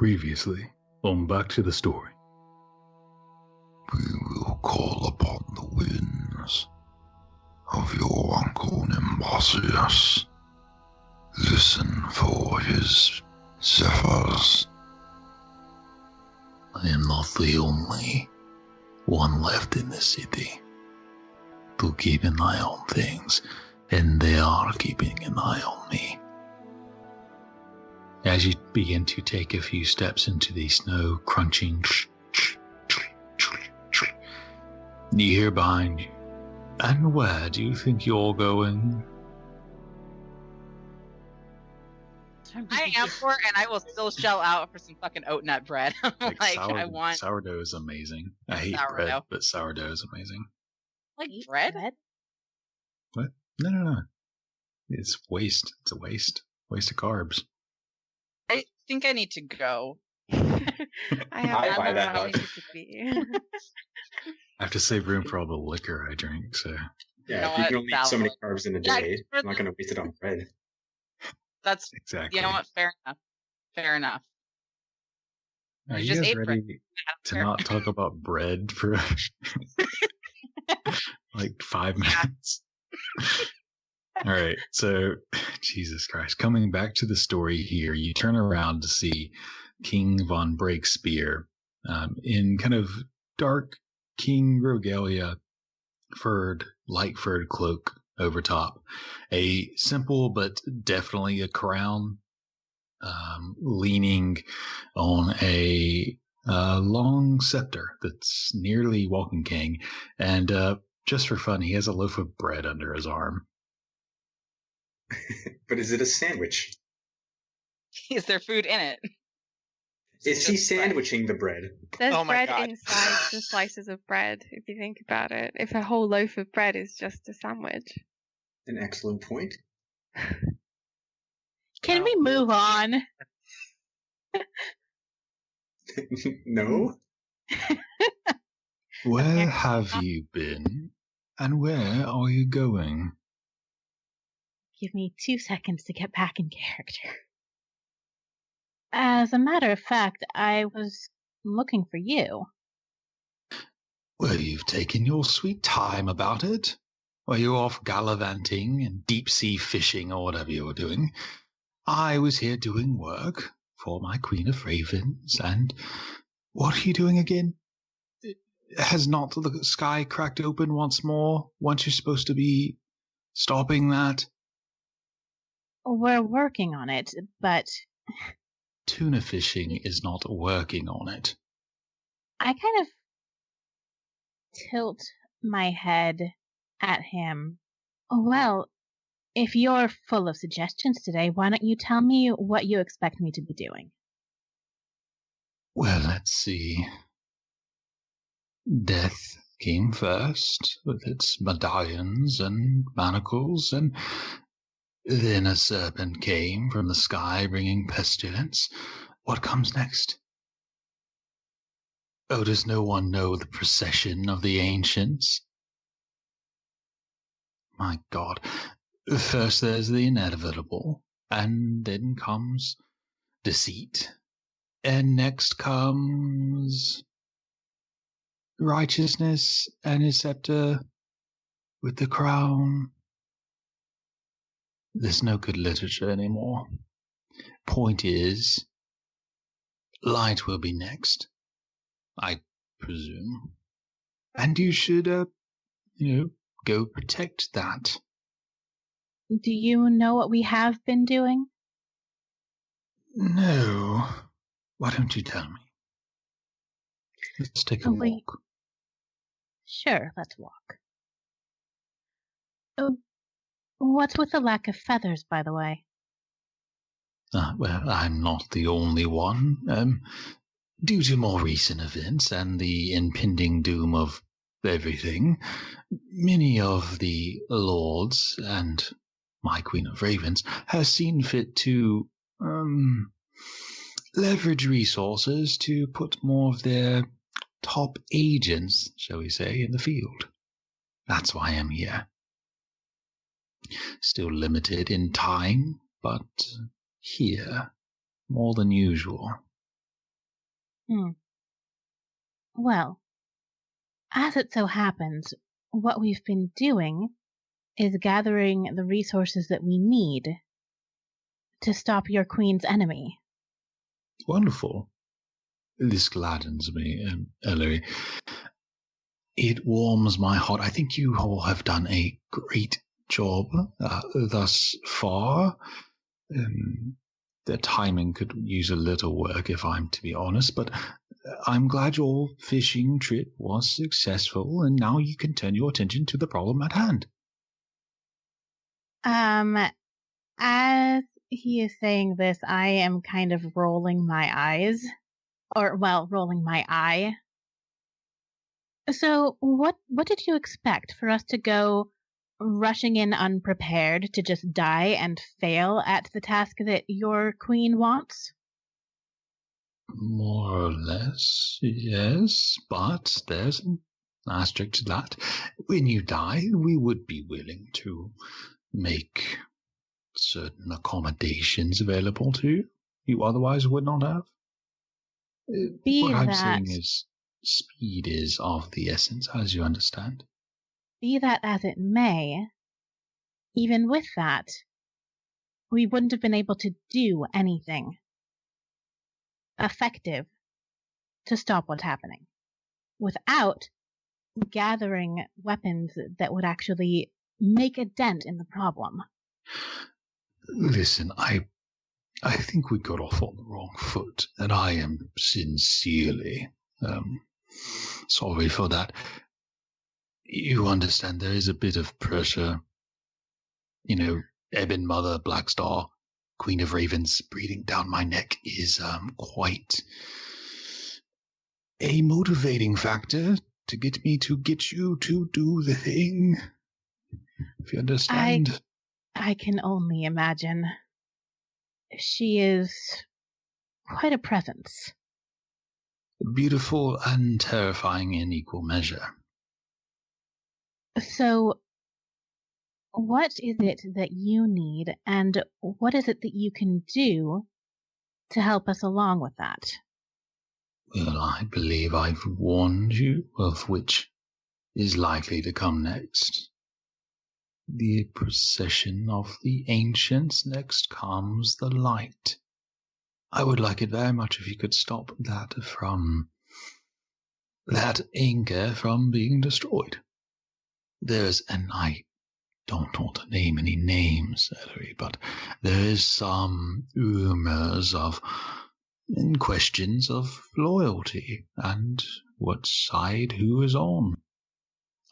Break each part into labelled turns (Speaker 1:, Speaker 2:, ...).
Speaker 1: Previously, on Back to the Story.
Speaker 2: We will call upon the winds of your uncle Nimbasius. Listen for his zephyrs. I am not the only one left in the city to keep an eye on things, and they are keeping an eye on me.
Speaker 1: As you begin to take a few steps into the snow crunching, you hear behind you, and where do you think you're going?
Speaker 3: I am for it, and I will still shell out for some fucking oat nut bread. I want
Speaker 1: sourdough is amazing. I hate
Speaker 3: sourdough.
Speaker 1: bread, but sourdough is amazing.
Speaker 3: Like bread?
Speaker 1: What? No. It's waste. It's a waste. Waste of carbs.
Speaker 3: I think I need to go.
Speaker 4: I buy that much.
Speaker 1: I have to save room for all the liquor I drink, so...
Speaker 4: Yeah, you can only eat so many carbs in a day. I'm not going to waste it on bread.
Speaker 3: That's
Speaker 1: exactly.
Speaker 3: You know what? Fair enough.
Speaker 1: Are you guys ready to not talk about bread for like 5 minutes? All right, so Jesus Christ. Coming back to the story here, you turn around to see King von Breakspear in kind of dark king regalia, light furred cloak over top. A simple but definitely a crown, leaning on a long scepter that's nearly walking king. And just for fun, he has a loaf of bread under his arm.
Speaker 4: But is it a sandwich?
Speaker 3: Is there food in it?
Speaker 4: Is he sandwiching the bread?
Speaker 5: There's bread inside the slices of bread, if you think about it. If a whole loaf of bread is just a sandwich.
Speaker 4: An excellent point.
Speaker 6: Can we move on?
Speaker 4: No?
Speaker 1: Where have you been? And where are you going?
Speaker 6: Give me 2 seconds to get back in character. As a matter of fact, I was looking for you.
Speaker 1: Well, you've taken your sweet time about it. Were you off gallivanting and deep-sea fishing or whatever you were doing? I was here doing work for my Queen of Ravens, and what are you doing again? Has not the sky cracked open once more? Weren't you supposed to be stopping that?
Speaker 6: We're working on it, but...
Speaker 1: Tuna fishing is not working on it.
Speaker 6: I kind of tilt my head at him. Well, if you're full of suggestions today, why don't you tell me what you expect me to be doing?
Speaker 1: Well, let's see. Death came first, with its medallions and manacles, and then a serpent came from the sky bringing pestilence. What comes next? Oh, does no one know the procession of the ancients? My God. First there's the inevitable, and then comes deceit, and next comes righteousness and his scepter with the crown. There's no good literature anymore. Point is, light will be next, I presume. And you should, go protect that.
Speaker 6: Do you know what we have been doing?
Speaker 1: No. Why don't you tell me? Let's take a walk.
Speaker 6: Sure, let's walk. Oh, what's with the lack of feathers, by the way?
Speaker 1: Well, I'm not the only one. Due to more recent events and the impending doom of everything, many of the lords and my Queen of Ravens has seen fit to leverage resources to put more of their top agents, shall we say, in the field. That's why I'm here. Still limited in time, but here, more than usual.
Speaker 6: Well, as it so happens, what we've been doing is gathering the resources that we need to stop your queen's enemy.
Speaker 1: Wonderful. This gladdens me, Ellory. It warms my heart. I think you all have done a great job thus far. The timing could use a little work, if I'm to be honest, but I'm glad your fishing trip was successful, and now you can turn your attention to the problem at hand.
Speaker 6: As he is saying this, I am kind of rolling my eyes. Rolling my eye. So, what did you expect? For us to go rushing in unprepared to just die and fail at the task that your queen wants?
Speaker 1: More or less, yes, but there's an asterisk to that. When you die, we would be willing to make certain accommodations available to you you otherwise would not have. What I'm saying is speed is of the essence, as you understand.
Speaker 6: Be that as it may, even with that, we wouldn't have been able to do anything effective to stop what's happening without gathering weapons that would actually make a dent in the problem.
Speaker 1: Listen, I think we got off on the wrong foot, and I am sincerely sorry for that. You understand there is a bit of pressure. You know, Ebon Mother, Black Star, Queen of Ravens breathing down my neck is quite a motivating factor to get me to get you to do the thing. If you understand.
Speaker 6: I can only imagine. She is quite a presence.
Speaker 1: Beautiful and terrifying in equal measure.
Speaker 6: So, what is it that you need, and what is it that you can do to help us along with that?
Speaker 1: Well, I believe I've warned you of which is likely to come next. The procession of the ancients, next comes the light. I would like it very much if you could stop that anchor from being destroyed. And I don't want to name any names, Ellory, but there is some rumors and questions of loyalty and what side who is on.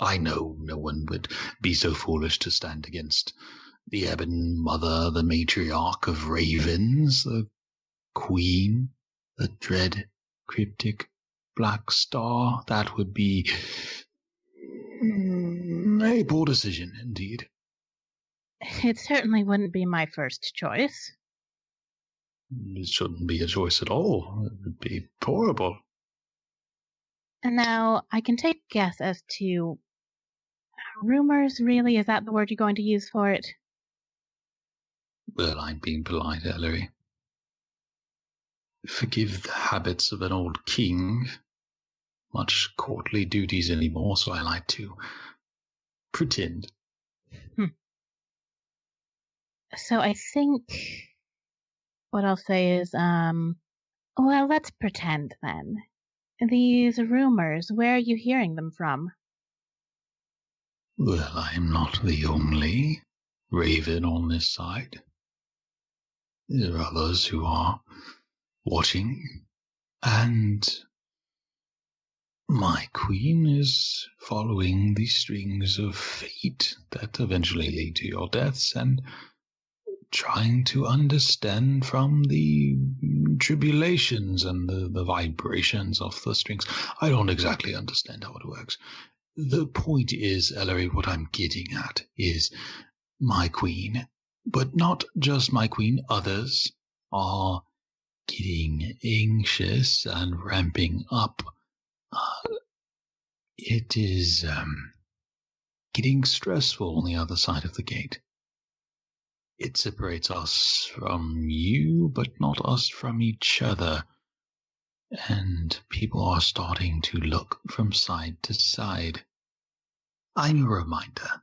Speaker 1: I know no one would be so foolish to stand against the Ebon Mother, the matriarch of ravens, the queen, the dread cryptic Black Star. That would be a poor decision indeed.
Speaker 6: It certainly wouldn't be my first choice.
Speaker 1: It shouldn't be a choice at all. It would be horrible.
Speaker 6: And now, I can take a guess as to rumors, really? Is that the word you're going to use for it?
Speaker 1: Well, I'm being polite, Ellory. Forgive the habits of an old king. Much courtly duties anymore, so I like to pretend.
Speaker 6: So I think what I'll say is, well, let's pretend then. These rumors, where are you hearing them from?
Speaker 1: Well, I am not the only raven on this side. There are others who are watching, and my queen is following the strings of fate that eventually lead to your deaths and trying to understand from the tribulations and the vibrations of the strings. I don't exactly understand how it works. The point is, Ellory, what I'm getting at is my queen, but not just my queen, others are getting anxious and ramping up. It is getting stressful on the other side of the gate. It separates us from you, but not us from each other.
Speaker 2: and people are starting to look from side to side. I'm a reminder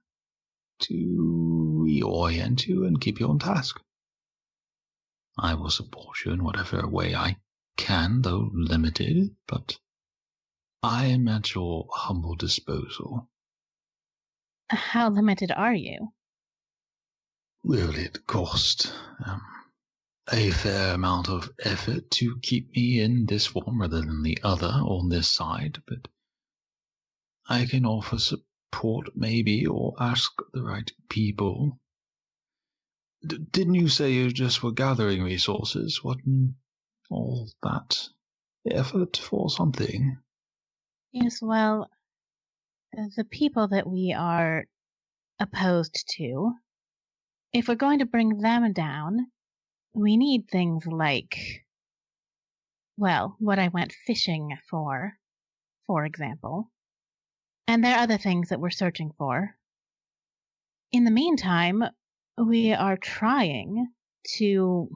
Speaker 2: to reorient you and keep you on task. I will support you in whatever way I can, though limited, but I am at your humble disposal.
Speaker 6: How limited are you?
Speaker 2: Will it cost a fair amount of effort to keep me in this form rather than the other on this side, but I can offer support maybe, or ask the right people. Didn't you say you just were gathering resources? Wasn't all that effort for something?
Speaker 6: Yes, well, the people that we are opposed to, if we're going to bring them down, we need things like, well, what I went fishing for example. And there are other things that we're searching for. In the meantime, we are trying to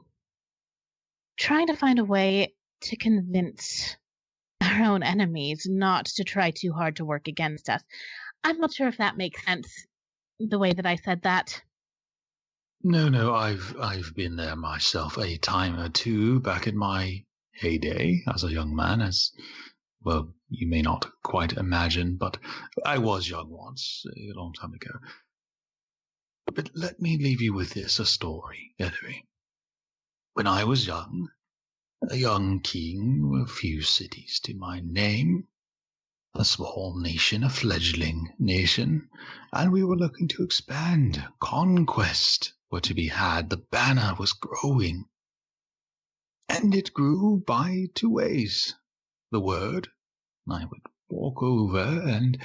Speaker 6: find a way to convince our own enemies not to try too hard to work against us. I'm not sure if that makes sense, the way that I said that.
Speaker 2: No, I've been there myself a time or two back in my heyday as a young man, as, well, you may not quite imagine, but I was young once, a long time ago. But let me leave you with this, a story, Ellory. When I was young, a young king, a few cities to my name, a small nation, a fledgling nation, and we were looking to expand. Conquest were to be had. The banner was growing. And it grew by two ways. The word, I would walk over and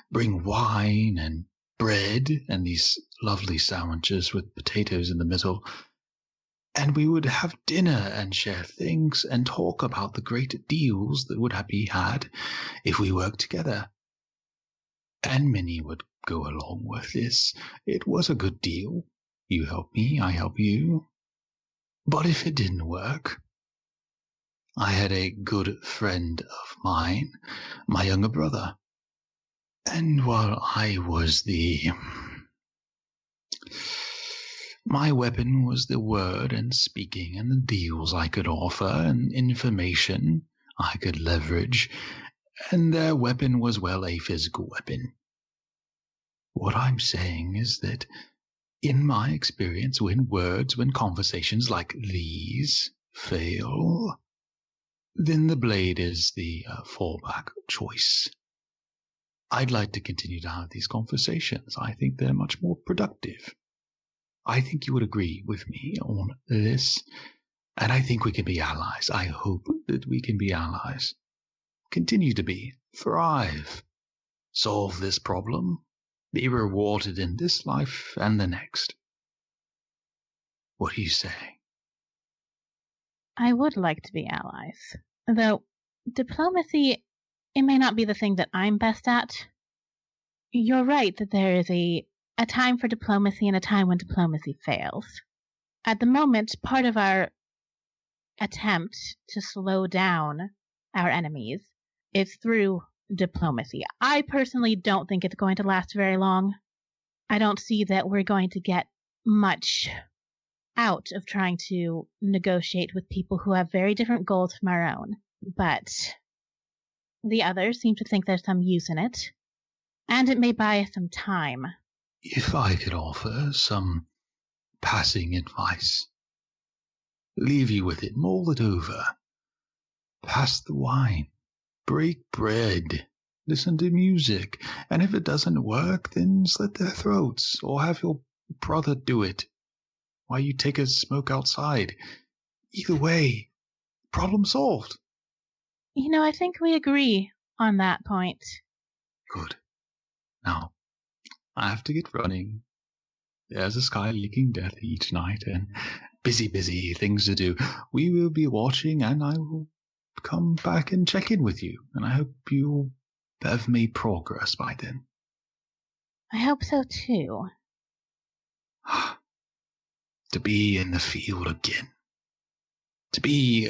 Speaker 2: bring wine and bread and these lovely sandwiches with potatoes in the middle, and we would have dinner and share things and talk about the great deals that would be had if we worked together. And many would go along with this. It was a good deal. You help me, I help you. But if it didn't work, I had a good friend of mine, my younger brother. And while I was my weapon was the word and speaking and the deals I could offer and information I could leverage, and their weapon was, well, a physical weapon. What I'm saying is that, in my experience, when conversations like these fail, then the blade is the fallback choice. I'd like to continue to have these conversations. I think they're much more productive. I think you would agree with me on this, and I think we can be allies. I hope that we can be allies. Continue to be. Thrive. Solve this problem. Be rewarded in this life and the next. What do you say?
Speaker 6: I would like to be allies. Though, diplomacy, it may not be the thing that I'm best at. You're right that there is a time for diplomacy and a time when diplomacy fails. At the moment, part of our attempt to slow down our enemies is through diplomacy. I personally don't think it's going to last very long. I don't see that we're going to get much out of trying to negotiate with people who have very different goals from our own. But the others seem to think there's some use in it, and it may buy us some time.
Speaker 2: If I could offer some passing advice, leave you with it, mull it over, pass the wine, break bread, listen to music, and if it doesn't work, then slit their throats, or have your brother do it, while you take a smoke outside. Either way, problem solved.
Speaker 6: You know, I think we agree on that point.
Speaker 2: Good. Now, I have to get running. There's a sky leaking death each night, and busy things to do. We will be watching, and I will come back and check in with you, and I hope you'll have made progress by then.
Speaker 6: I hope so, too.
Speaker 2: To be in the field again. To be,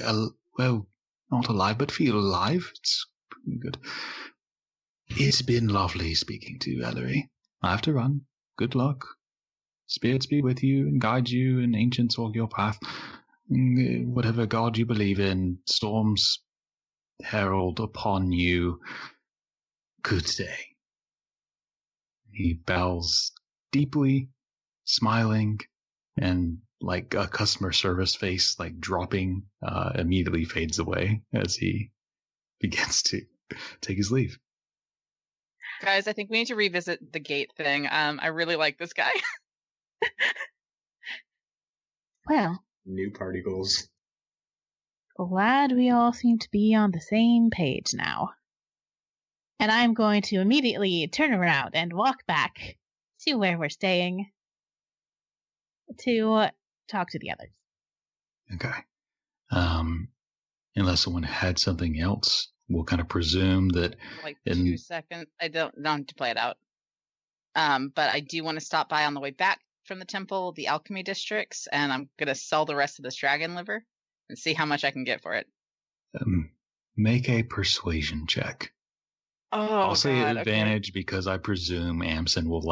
Speaker 2: well, not alive, but feel alive. It's pretty good. It's been lovely speaking to you, Ellory. I have to run. Good luck. Spirits be with you and guide you, and ancients walk your path. Whatever god you believe in, storms herald upon you. Good day. He bows deeply, smiling, and like a customer service face, like dropping, immediately fades away as he begins to take his leave.
Speaker 3: Guys, I think we need to revisit the gate thing. I really like this guy.
Speaker 6: Well,
Speaker 4: New party goals.
Speaker 6: glad we all seem to be on the same page now. And I'm going to immediately turn around and walk back to where we're staying to talk to the others.
Speaker 2: Okay. Unless someone had something else, we'll kind of presume that...
Speaker 3: Like 2 seconds. I don't have to play it out. But I do want to stop by on the way back from the temple, the alchemy districts, and I'm going to sell the rest of this dragon liver and see how much I can get for it.
Speaker 2: Make a persuasion check.
Speaker 3: Oh,
Speaker 2: I'll say
Speaker 3: God,
Speaker 2: advantage because I presume Amsen will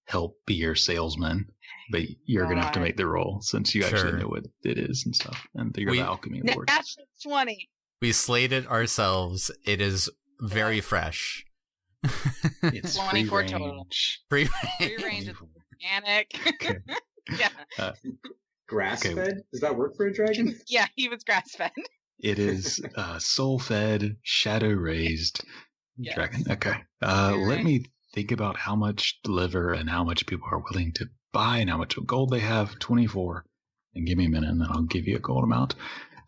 Speaker 2: help be your salesman, but you're going to have to make the roll since you actually know what it is and stuff. And you're the alchemy lord.
Speaker 3: That's 20.
Speaker 7: We slated ourselves. It is very fresh.
Speaker 2: It's
Speaker 3: 24 total.
Speaker 7: Free
Speaker 3: range is organic.
Speaker 2: Okay.
Speaker 3: Yeah.
Speaker 4: Grass-fed? Does that work for a dragon?
Speaker 3: Yeah, he was grass-fed.
Speaker 2: It is soul-fed, shadow-raised dragon. Okay. Let me think about how much liver and how much people are willing to buy and how much gold they have. 24. And give me a minute and then I'll give you a gold amount.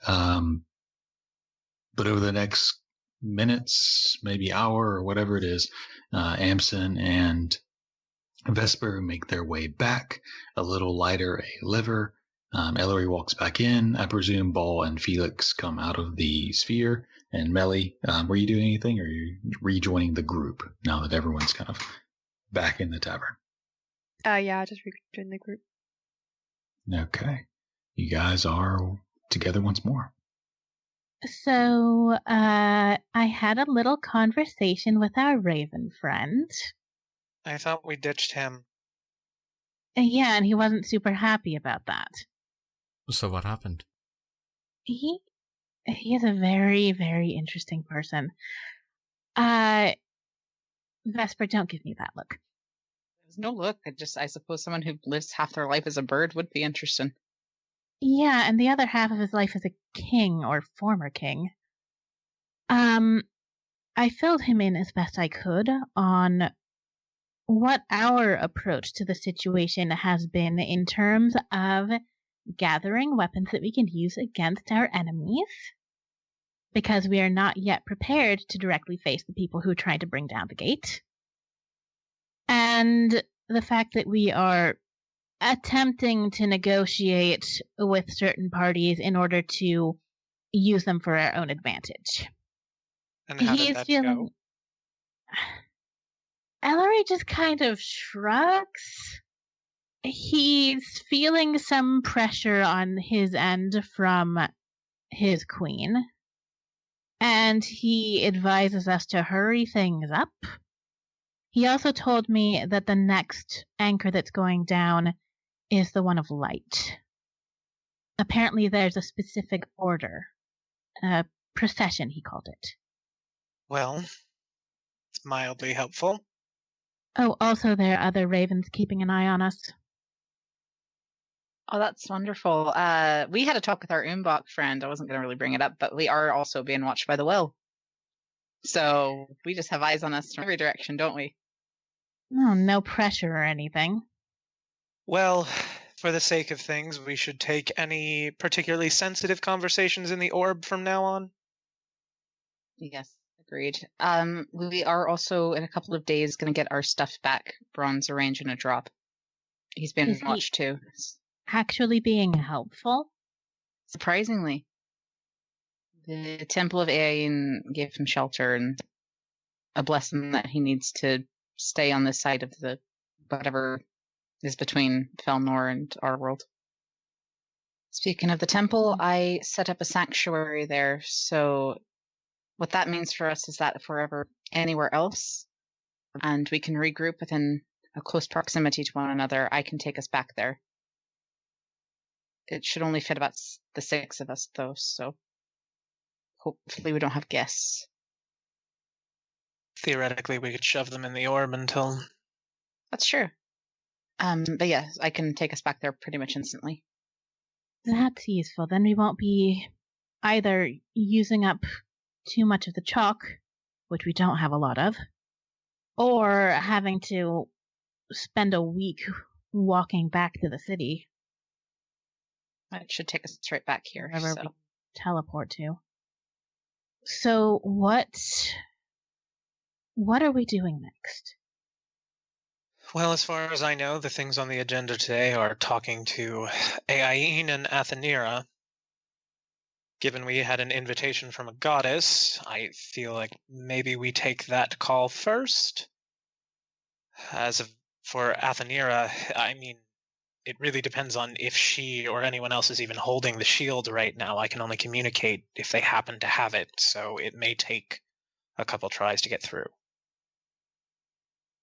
Speaker 2: But over the next minutes, maybe hour or whatever it is, Amsen and Vesper make their way back, a little lighter a liver. Ellory walks back in. I presume Ball and Felix come out of the sphere. And Melly, were you doing anything, or are you rejoining the group now that everyone's kind of back in the tavern?
Speaker 5: Yeah, just rejoin the group.
Speaker 2: Okay. You guys are together once more.
Speaker 6: So, I had a little conversation with our raven friend.
Speaker 8: I thought we ditched him.
Speaker 6: Yeah, and he wasn't super happy about that.
Speaker 7: So what happened?
Speaker 6: He is a very, very interesting person. Vesper, don't give me that look.
Speaker 3: There's no look. I suppose someone who lives half their life as a bird would be interesting.
Speaker 6: Yeah, and the other half of his life as a king, or former king. I filled him in as best I could on what our approach to the situation has been in terms of gathering weapons that we can use against our enemies, because we are not yet prepared to directly face the people who tried to bring down the gate. And the fact that we are attempting to negotiate with certain parties in order to use them for our own advantage.
Speaker 8: And how did that go?
Speaker 6: Ellory just kind of shrugs. He's feeling some pressure on his end from his queen, and he advises us to hurry things up. He also told me that the next anchor that's going down is the one of light. Apparently there's a specific order. A procession, he called it.
Speaker 8: Well, it's mildly helpful.
Speaker 6: Oh, also there are other ravens keeping an eye on us.
Speaker 3: Oh, that's wonderful. We had a talk with our Umbach friend. I wasn't going to really bring it up, but we are also being watched by the Will. So we just have eyes on us from every direction, don't we?
Speaker 6: Oh, no pressure or anything.
Speaker 8: Well, for the sake of things, we should take any particularly sensitive conversations in the orb from now on.
Speaker 3: Yes, agreed. We are also in a couple of days going to get our stuff back. Bron's arranging a drop. He's been watched too.
Speaker 6: Actually being helpful?
Speaker 3: Surprisingly. The Temple of Aiene gave him shelter and a blessing that he needs to stay on this side of the whatever is between Felnor and our world. Speaking of the temple, I set up a sanctuary there, so what that means for us is that if we're ever anywhere else and we can regroup within a close proximity to one another, I can take us back there. It should only fit about the 6 of us, though, so hopefully we don't have guests.
Speaker 8: Theoretically, we could shove them in the orb until...
Speaker 3: That's true. But yeah, I can take us back there pretty much instantly.
Speaker 6: That's useful. Then we won't be either using up too much of the chalk, which we don't have a lot of, or having to spend a week walking back to the city.
Speaker 3: It should take us right back here.
Speaker 6: Wherever
Speaker 3: So.
Speaker 6: we teleport to. So what are we doing next?
Speaker 8: Well, as far as I know, the things on the agenda today are talking to Aiene and Athenira. Given we had an invitation from a goddess, I feel like maybe we take that call first. For Athenira, I mean, it really depends on if she or anyone else is even holding the shield right now. I can only communicate if they happen to have it, so it may take a couple tries to get through.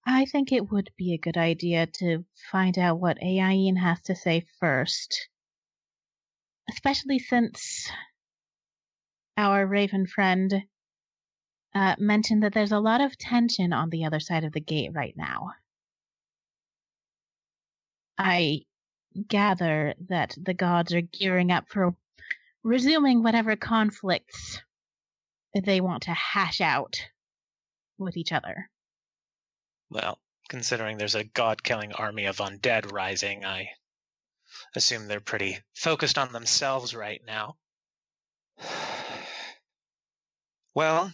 Speaker 6: I think it would be a good idea to find out what Aiene has to say first. Especially since our raven friend mentioned that there's a lot of tension on the other side of the gate right now. I gather that the gods are gearing up for resuming whatever conflicts they want to hash out with each other.
Speaker 8: Well, considering there's a god-killing army of undead rising, I assume they're pretty focused on themselves right now. Well,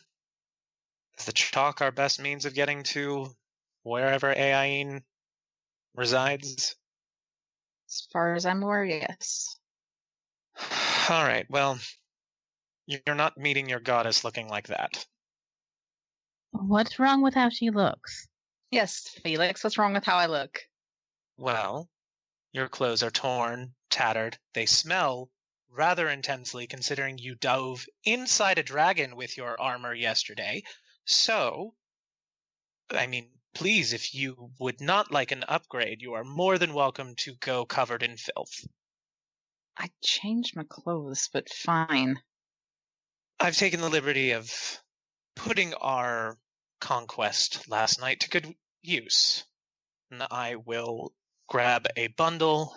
Speaker 8: is the chalk our best means of getting to wherever Aiene resides?
Speaker 3: As far as I'm aware, yes.
Speaker 8: All right, well, you're not meeting your goddess looking like that.
Speaker 6: What's wrong with how she looks?
Speaker 3: Yes, Felix, what's wrong with how I look?
Speaker 8: Well, your clothes are torn, tattered. They smell rather intensely considering you dove inside a dragon with your armor yesterday. So, I mean, please, if you would not like an upgrade, you are more than welcome to go covered in filth.
Speaker 3: I changed my clothes, but fine.
Speaker 8: I've taken the liberty of putting our conquest last night to good use. And I will grab a bundle.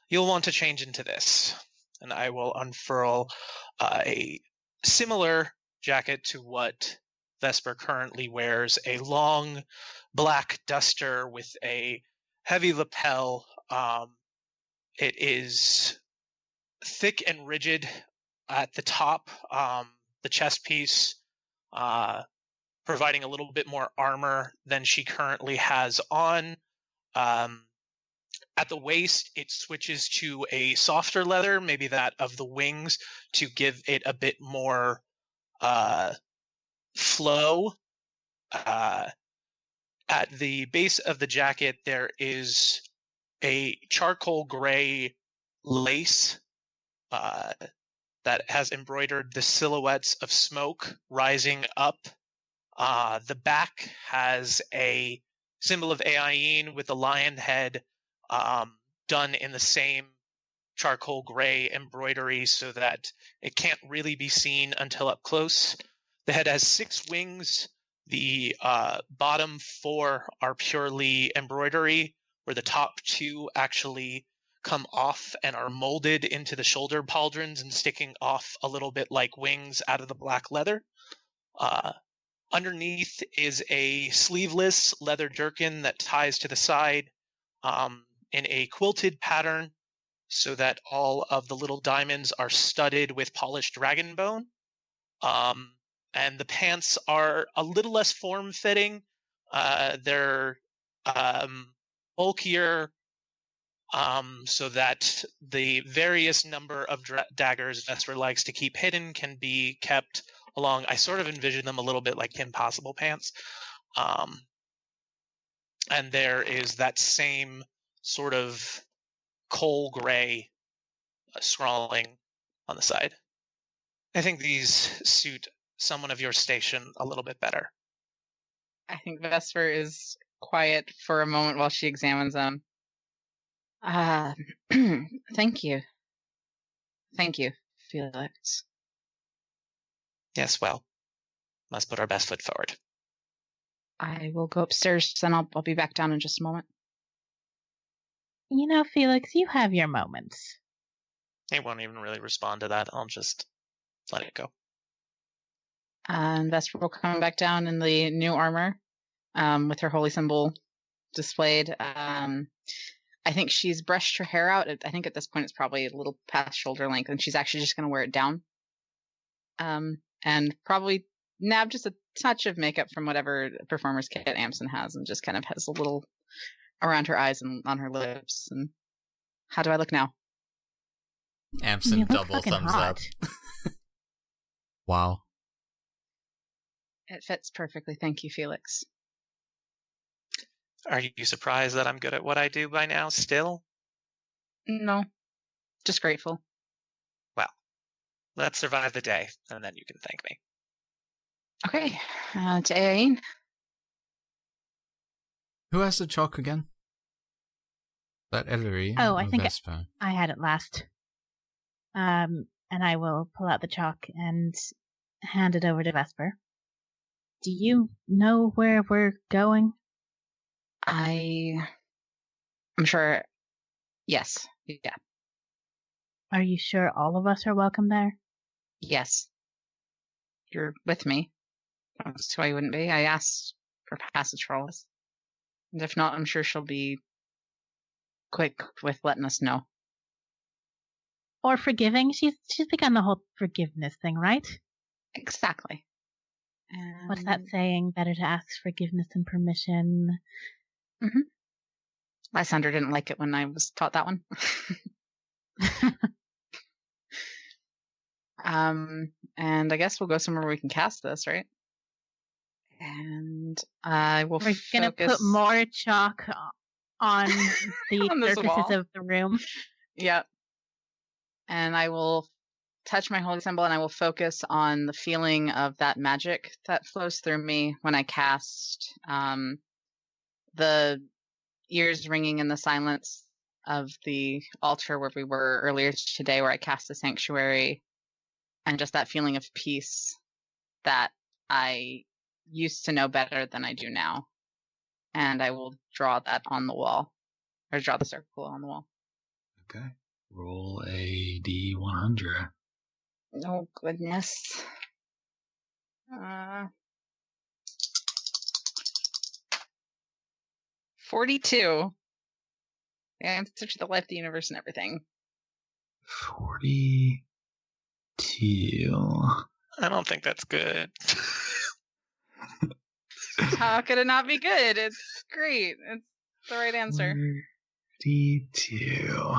Speaker 8: You'll want to change into this. And I will unfurl a similar jacket to what Vesper currently wears, a long black duster with a heavy lapel. It is thick and rigid at the top, the chest piece, providing a little bit more armor than she currently has on. At the waist, it switches to a softer leather, maybe that of the wings, to give it a bit more flow. At the base of the jacket, there is a charcoal gray lace that has embroidered the silhouettes of smoke rising up. The back has a symbol of Aiene with the lion head done in the same charcoal gray embroidery so that it can't really be seen until up close. The head has 6 wings. The bottom 4 are purely embroidery, where the top 2 actually come off and are molded into the shoulder pauldrons and sticking off a little bit like wings out of the black leather. Underneath is a sleeveless leather jerkin that ties to the side in a quilted pattern so that all of the little diamonds are studded with polished dragon bone. And the pants are a little less form-fitting. They're bulkier so that the various number of daggers Vesper likes to keep hidden can be kept along. I sort of envision them a little bit like Kim Possible pants. And there is that same sort of coal gray scrawling on the side. I think these suit someone of your station a little bit better.
Speaker 3: I think Vesper is quiet for a moment while she examines them. Thank you. Thank you, Felix.
Speaker 8: Yes, well, must put our best foot forward.
Speaker 3: I will go upstairs, then I'll be back down in just a moment.
Speaker 6: You know, Felix, you have your moments.
Speaker 8: He won't even really respond to that. I'll just let it go.
Speaker 3: And Vesper will come back down in the new armor, with her holy symbol displayed. I think she's brushed her hair out. I think at this point it's probably a little past shoulder length, and she's actually just going to wear it down. And probably nab just a touch of makeup from whatever performer's kit Amsen has, and just kind of has a little around her eyes and on her lips. And how do I look now?
Speaker 7: Amsen double thumbs up. Wow.
Speaker 3: It fits perfectly. Thank you, Felix.
Speaker 8: Are you surprised that I'm good at what I do by now still?
Speaker 3: No. Just grateful.
Speaker 8: Well, let's survive the day, and then you can thank me.
Speaker 3: Okay. To Aiene.
Speaker 7: Who has the chalk again? That Ellory.
Speaker 6: Oh, I think
Speaker 7: Vesper?
Speaker 6: I had it last. And I will pull out the chalk and hand it over to Vesper. Do you know where we're going?
Speaker 3: I'm sure. Yes. Yeah.
Speaker 6: Are you sure all of us are welcome there?
Speaker 3: Yes. You're with me. That's why you wouldn't be. I asked for passage for all this. And if not, I'm sure she'll be quick with letting us know.
Speaker 6: Or forgiving? She's begun the whole forgiveness thing, right?
Speaker 3: Exactly.
Speaker 6: What's that saying? Better to ask forgiveness than permission.
Speaker 3: Mm-hmm. Lysander didn't like it when I was taught that one. And I guess we'll go somewhere where we can cast this, right? And I will
Speaker 6: We're gonna put more chalk on the
Speaker 3: on
Speaker 6: surfaces of the room.
Speaker 3: Yep. And I will touch my holy symbol, and I will focus on the feeling of that magic that flows through me when I cast. The ears ringing in the silence of the altar where we were earlier today, where I cast the sanctuary, and just that feeling of peace that I used to know better than I do now. And I will draw that on the wall, or draw the circle on the wall.
Speaker 2: Okay. Roll a D100.
Speaker 3: Oh, goodness. 42. Yeah, I'm such the life, the universe, and everything.
Speaker 2: 42.
Speaker 8: I don't think that's good.
Speaker 3: How could it not be good? It's great. It's the right answer.
Speaker 2: 42.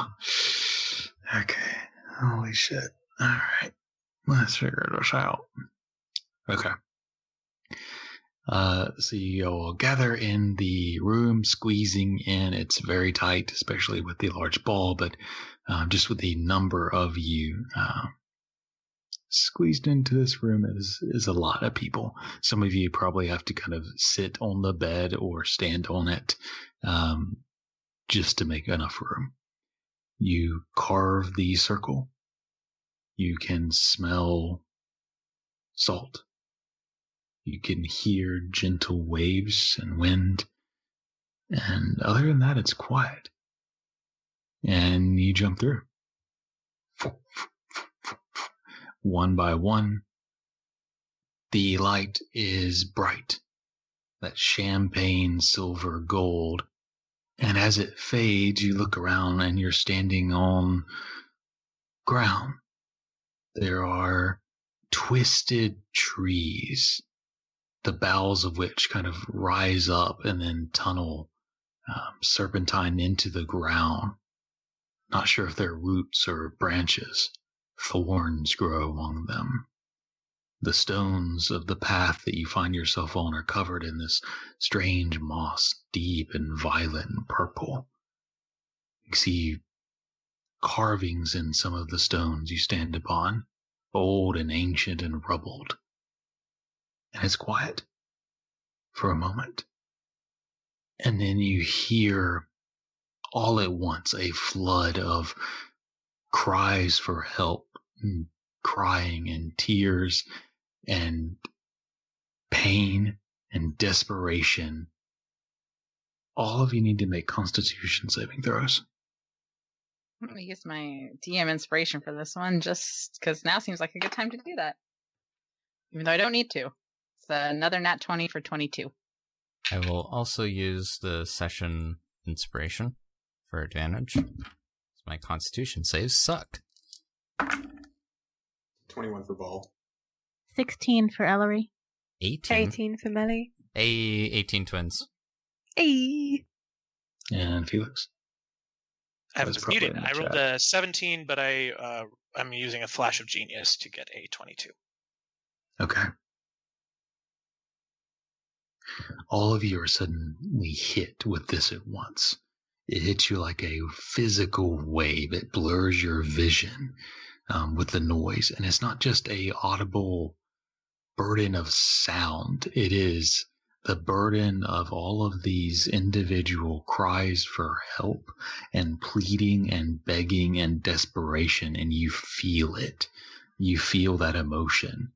Speaker 2: Okay. Holy shit. Alright. Let's figure this out. Okay. So you all gather in the room, squeezing in. It's very tight, especially with the large ball, but just with the number of you squeezed into this room is a lot of people. Some of you probably have to kind of sit on the bed or stand on it just to make enough room. You carve the circle. You can smell salt. You can hear gentle waves and wind. And other than that, it's quiet. And you jump through. One by one. The light is bright. That champagne silver gold. And as it fades, you look around and you're standing on ground. There are twisted trees, the boughs of which kind of rise up and then tunnel serpentine into the ground. Not sure if they're roots or branches. Thorns grow among them. The stones of the path that you find yourself on are covered in this strange moss, deep and violet and purple. You see carvings in some of the stones you stand upon, old and ancient and rubbled. And it's quiet for a moment. And then you hear all at once a flood of cries for help, and crying and tears and pain and desperation. All of you need to make Constitution saving throws.
Speaker 3: I'm going to use my DM inspiration for this one, just because now seems like a good time to do that. Even though I don't need to. It's another nat 20 for 22.
Speaker 7: I will also use the session inspiration for advantage. My Constitution saves suck.
Speaker 4: 21 for Ball.
Speaker 6: 16 for Ellory.
Speaker 5: 18 for Melly.
Speaker 7: 18 twins.
Speaker 5: Hey.
Speaker 2: And Felix?
Speaker 8: I have
Speaker 2: That's
Speaker 8: this muted.
Speaker 2: probably in the
Speaker 8: I rolled
Speaker 2: chat.
Speaker 8: a 17, but I'm using a flash of genius to get a 22.
Speaker 2: Okay. All of you are suddenly hit with this at once. It hits you like a physical wave. It blurs your vision with the noise. And it's not just a audible burden of sound. It is the burden of all of these individual cries for help and pleading and begging and desperation. And you feel it. You feel that emotion.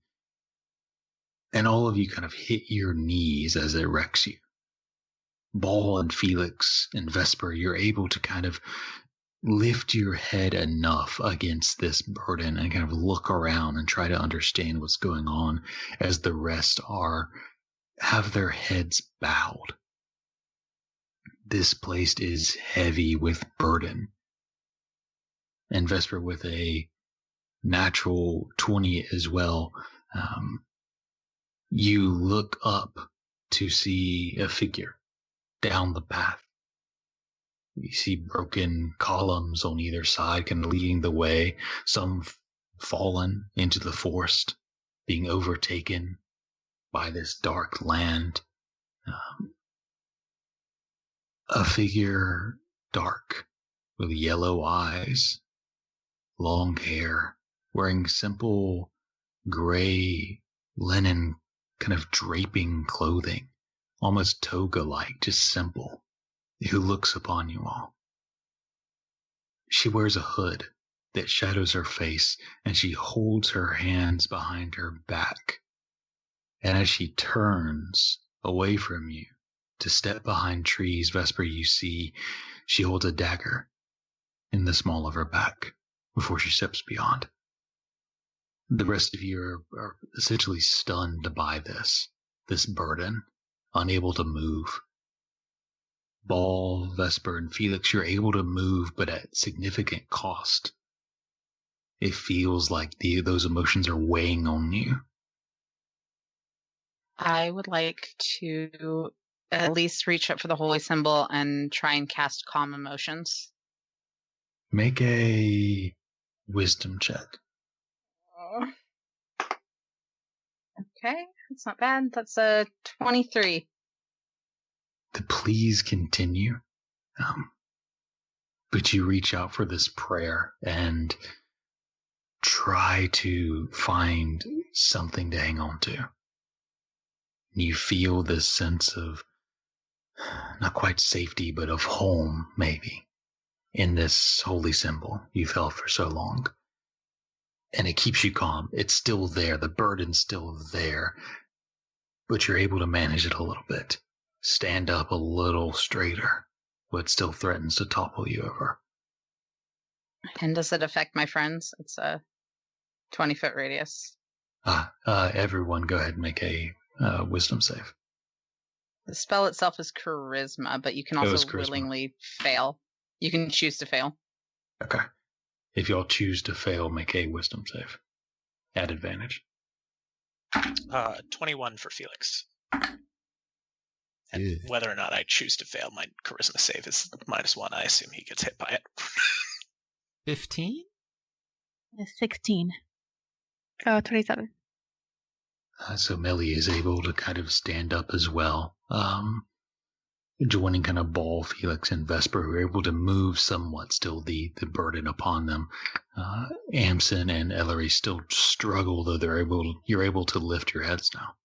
Speaker 2: And all of you kind of hit your knees as it wrecks you. Ball and Felix and Vesper, you're able to kind of lift your head enough against this burden and kind of look around and try to understand what's going on as the rest have their heads bowed. This place is heavy with burden. And Vesper with a natural 20 as well. You look up to see a figure down the path. You see broken columns on either side kind of leading the way, some fallen into the forest, being overtaken by this dark land. A figure dark with yellow eyes, long hair, wearing simple gray linen kind of draping clothing, almost toga-like, just simple, who looks upon you all. She wears a hood that shadows her face, and she holds her hands behind her back. And as she turns away from you to step behind trees, Vesper, you see she holds a dagger in the small of her back before she steps beyond. The rest of you are essentially stunned by this burden, unable to move. Ball, Vesper, and Felix, you're able to move, but at significant cost. It feels like those emotions are weighing on you.
Speaker 3: I would like to at least reach up for the holy symbol and try and cast calm emotions.
Speaker 2: Make a wisdom check.
Speaker 3: Okay, that's not bad. That's a 23.
Speaker 2: To please continue. But you reach out for this prayer and try to find something to hang on to. You feel this sense of not quite safety, but of home, maybe, in this holy symbol you've held for so long. And it keeps you calm. It's still there. The burden's still there. But you're able to manage it a little bit. Stand up a little straighter, but still threatens to topple you over.
Speaker 3: And does it affect my friends? It's a 20-foot radius.
Speaker 2: Everyone go ahead and make a wisdom save.
Speaker 3: The spell itself is charisma, but you can also willingly fail. You can choose to fail.
Speaker 2: Okay. If y'all choose to fail, make a wisdom save. At advantage.
Speaker 8: 21 for Felix. And whether or not I choose to fail, my charisma save is -1. I assume he gets hit by it.
Speaker 7: 15?
Speaker 6: 16.
Speaker 5: 27.
Speaker 2: So Melly is able to kind of stand up as well. joining kind of Ball, Felix, and Vesper, who are able to move somewhat, still the burden upon them. Amsen and Ellory still struggle, though you're able to lift your heads now.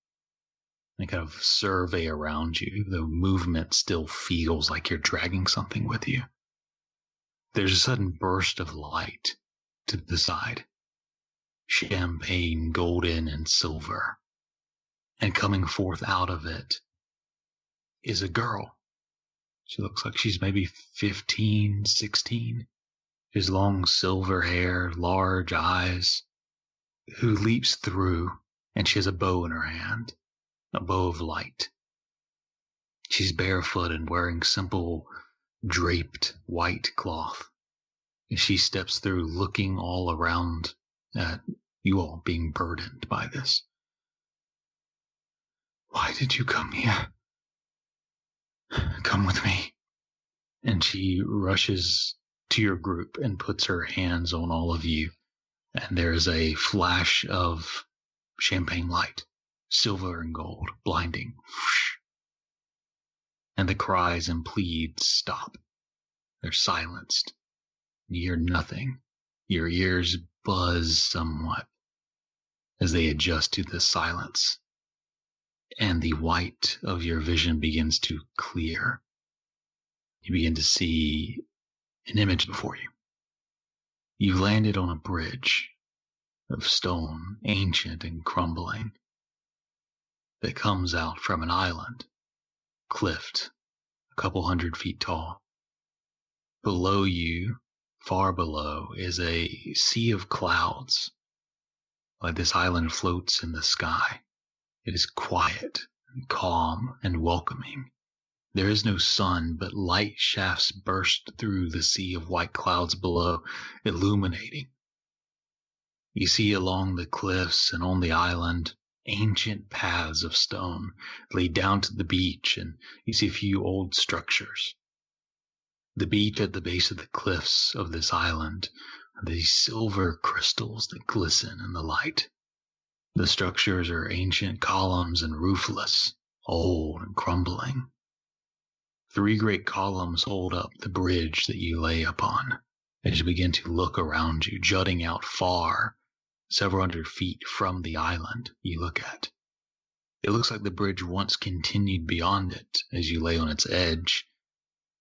Speaker 2: And kind of survey around you, though movement still feels like you're dragging something with you. There's a sudden burst of light to the side. Champagne, golden, and silver. And coming forth out of it is a girl. She looks like she's maybe 15, 16. She has long silver hair, large eyes, who leaps through, and she has a bow in her hand, a bow of light. She's barefoot and wearing simple, draped white cloth. As she steps through, looking all around at you all, being burdened by this. Why did you come here? Come with me. And she rushes to your group and puts her hands on all of you. And there is a flash of champagne light, silver and gold, blinding. And the cries and pleads stop. They're silenced. You hear nothing. Your ears buzz somewhat as they adjust to the silence. And the white of your vision begins to clear. You begin to see an image before you. You landed on a bridge of stone, ancient and crumbling, that comes out from an island, cliffed, a couple 100 feet tall. Below you, far below, is a sea of clouds, like this island floats in the sky. It is quiet and calm and welcoming. There is no sun, but light shafts burst through the sea of white clouds below, illuminating. You see along the cliffs and on the island ancient paths of stone lead down to the beach, and you see a few old structures. The beach at the base of the cliffs of this island are these silver crystals that glisten in the light. The structures are ancient columns and roofless, old and crumbling. 3 great columns hold up the bridge that you lay upon as you begin to look around you, jutting out far, several 100 feet from the island you look at. It looks like the bridge once continued beyond it as you lay on its edge,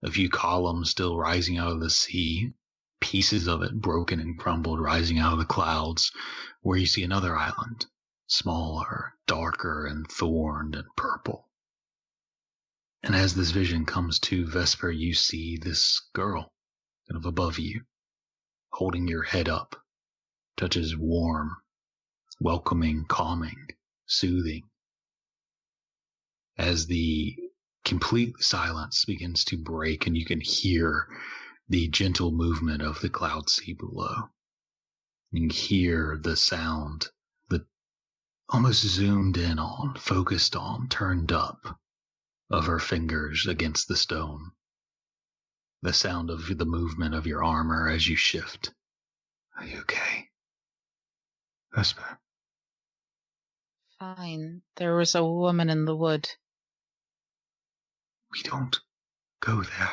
Speaker 2: a few columns still rising out of the sea, pieces of it broken and crumbled rising out of the clouds, where you see another island, smaller, darker, and thorned and purple. And as this vision comes to Vesper, you see this girl kind of above you, holding your head up, touches warm, welcoming, calming, soothing. As the complete silence begins to break and you can hear the gentle movement of the cloud sea below. You can hear the sound that almost zoomed in on, focused on, turned up of her fingers against the stone. The sound of the movement of your armor as you shift. Are you okay, Vesper?
Speaker 3: Fine. There was a woman in the wood.
Speaker 2: We don't go there.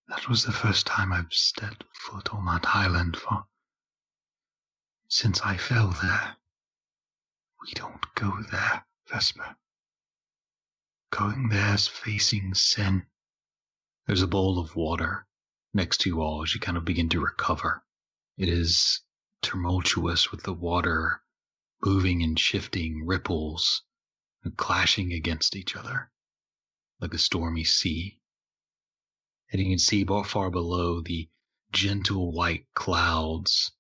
Speaker 2: That was the first time I've stepped foot on that island since I fell there. We don't go there, Vesper. Going there's facing sin. There's a bowl of water next to you all as you kind of begin to recover. It is tumultuous with the water moving and shifting, ripples and clashing against each other like a stormy sea. And you can see far below the gentle white clouds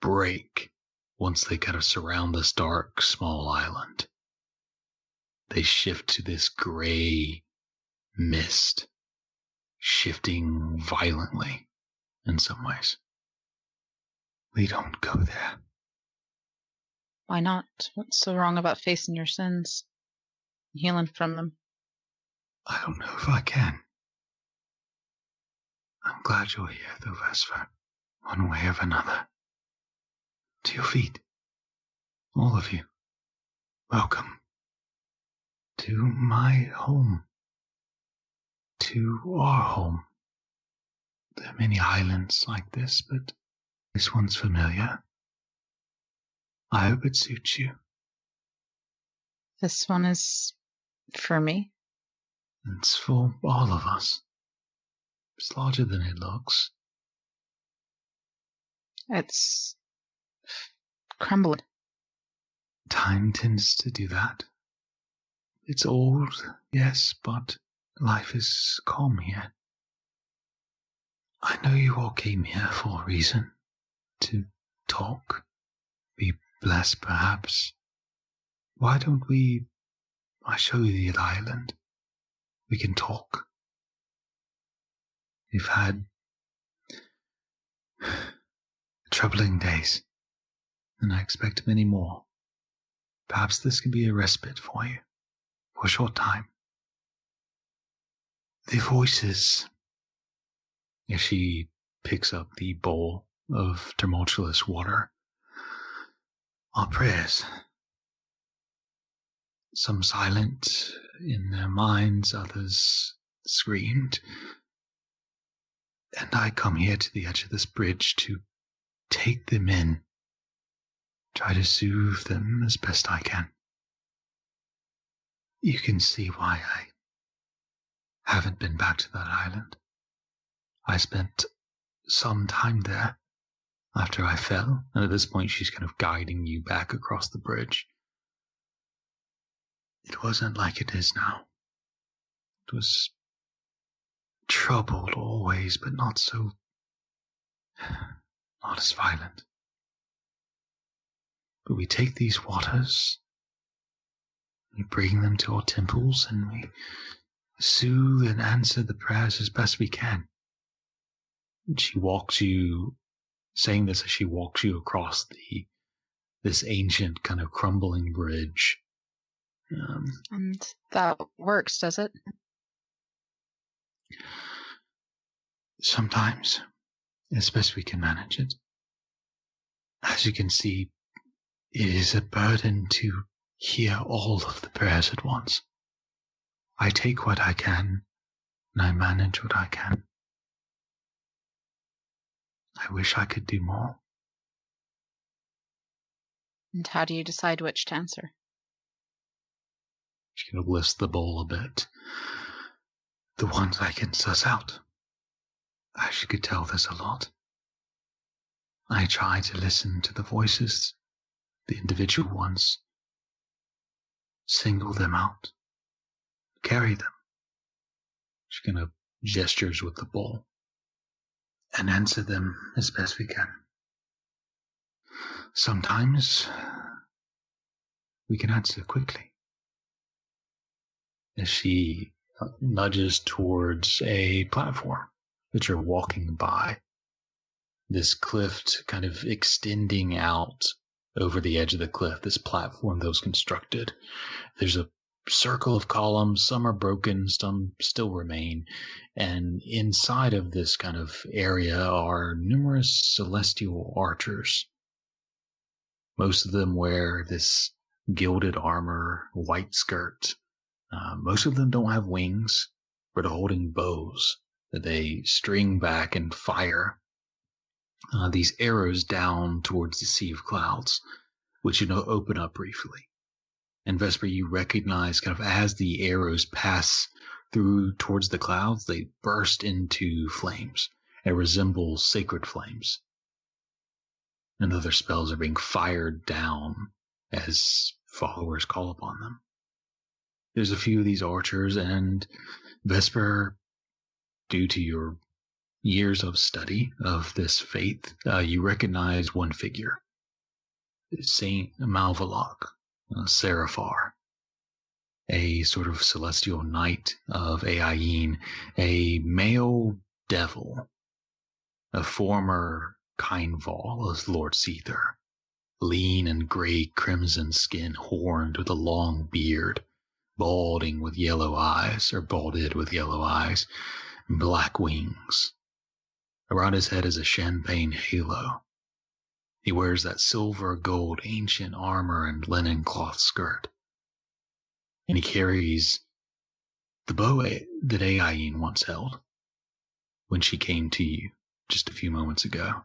Speaker 2: break once they kind of surround this dark, small island. They shift to this gray mist, shifting violently in some ways. We don't go there.
Speaker 3: Why not? What's so wrong about facing your sins and healing from them?
Speaker 2: I don't know if I can. I'm glad you're here, though, Vesper, one way or another. To your feet, all of you. Welcome. to my home, to our home. There are many islands like this, but this one's familiar. I hope it suits you.
Speaker 3: This one is for me.
Speaker 2: It's for all of us. It's larger than it looks.
Speaker 3: It's crumbling.
Speaker 2: Time tends to do that. It's old, yes, but life is calm here. I know you all came here for a reason. To talk. Be blessed, perhaps. Why don't I show you the island. We can talk. We've had troubling days, and I expect many more. Perhaps this can be a respite for you, for a short time. The voices, as she picks up the bowl of tumultuous water, are prayers. Some silent in their minds, others screamed. And I come here to the edge of this bridge to take them in, try to soothe them as best I can. You can see why I haven't been back to that island. I spent some time there after I fell, and at this point she's kind of guiding you back across the bridge. It wasn't like it is now. It was troubled always, but not as violent. But we take these waters, we bring them to our temples, and we soothe and answer the prayers as best we can. And she walks you, saying this as she walks you across this ancient kind of crumbling bridge.
Speaker 3: And that works, does it?
Speaker 2: Sometimes, as best we can manage it. As you can see, it is a burden to hear all of the prayers at once. I take what I can, and I manage what I can. I wish I could do more.
Speaker 3: And how do you decide which to answer?
Speaker 2: She kind of lifts the bowl a bit. The ones I can suss out. As you could tell, there's a lot. I try to listen to the voices, the individual ones. Single them out. Carry them. She kind of gestures with the bowl. And answer them as best we can. Sometimes we can answer quickly. As she nudges towards a platform that you're walking by, this cliff kind of extending out over the edge of the cliff, this platform that was constructed. There's a circle of columns, some are broken, some still remain, and inside of this kind of area are numerous celestial archers. Most of them wear this gilded armor, white skirt. Most of them don't have wings, but are holding bows that they string back and fire these arrows down towards the sea of clouds, which open up briefly. And Vesper, you recognize kind of as the arrows pass through towards the clouds, they burst into flames and resemble sacred flames. And other spells are being fired down as followers call upon them. There's a few of these archers, and Vesper, due to your years of study of this faith, you recognize one figure. Saint Malvalok, Seraphar, a sort of celestial knight of Aiene, a male devil, a former Kindval as Lord Seether, lean and gray crimson skin, horned with a long beard, balded with yellow eyes, and black wings. Around his head is a champagne halo. He wears that silver gold ancient armor and linen cloth skirt. And he carries the bow that Aiene once held when she came to you just a few moments ago.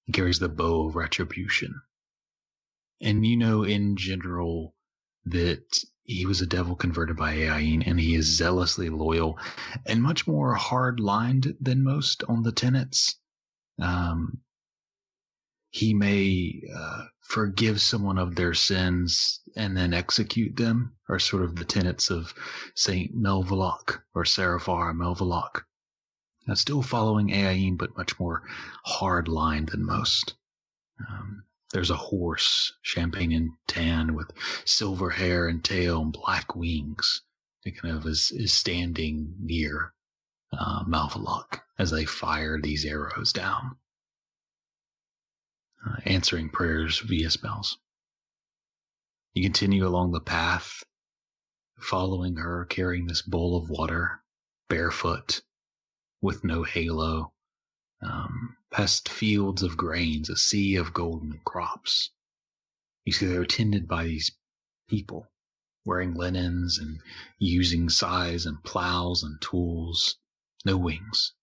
Speaker 2: He carries the bow of retribution. And you know in general that he was a devil converted by Aiene, and he is zealously loyal and much more hard-lined than most on the tenets. He may forgive someone of their sins and then execute them, are sort of the tenets of Saint Melvaloc or Seraphar Melvaloc. Still following Aiene, but much more hard-lined than most. There's a horse, champagne and tan, with silver hair and tail and black wings. It kind of is standing near Malvaloc as they fire these arrows down, answering prayers via spells. You continue along the path, following her, carrying this bowl of water, barefoot, with no halo, past fields of grains, a sea of golden crops. You see they're tended by these people, wearing linens and using scythes and plows and tools, no wings.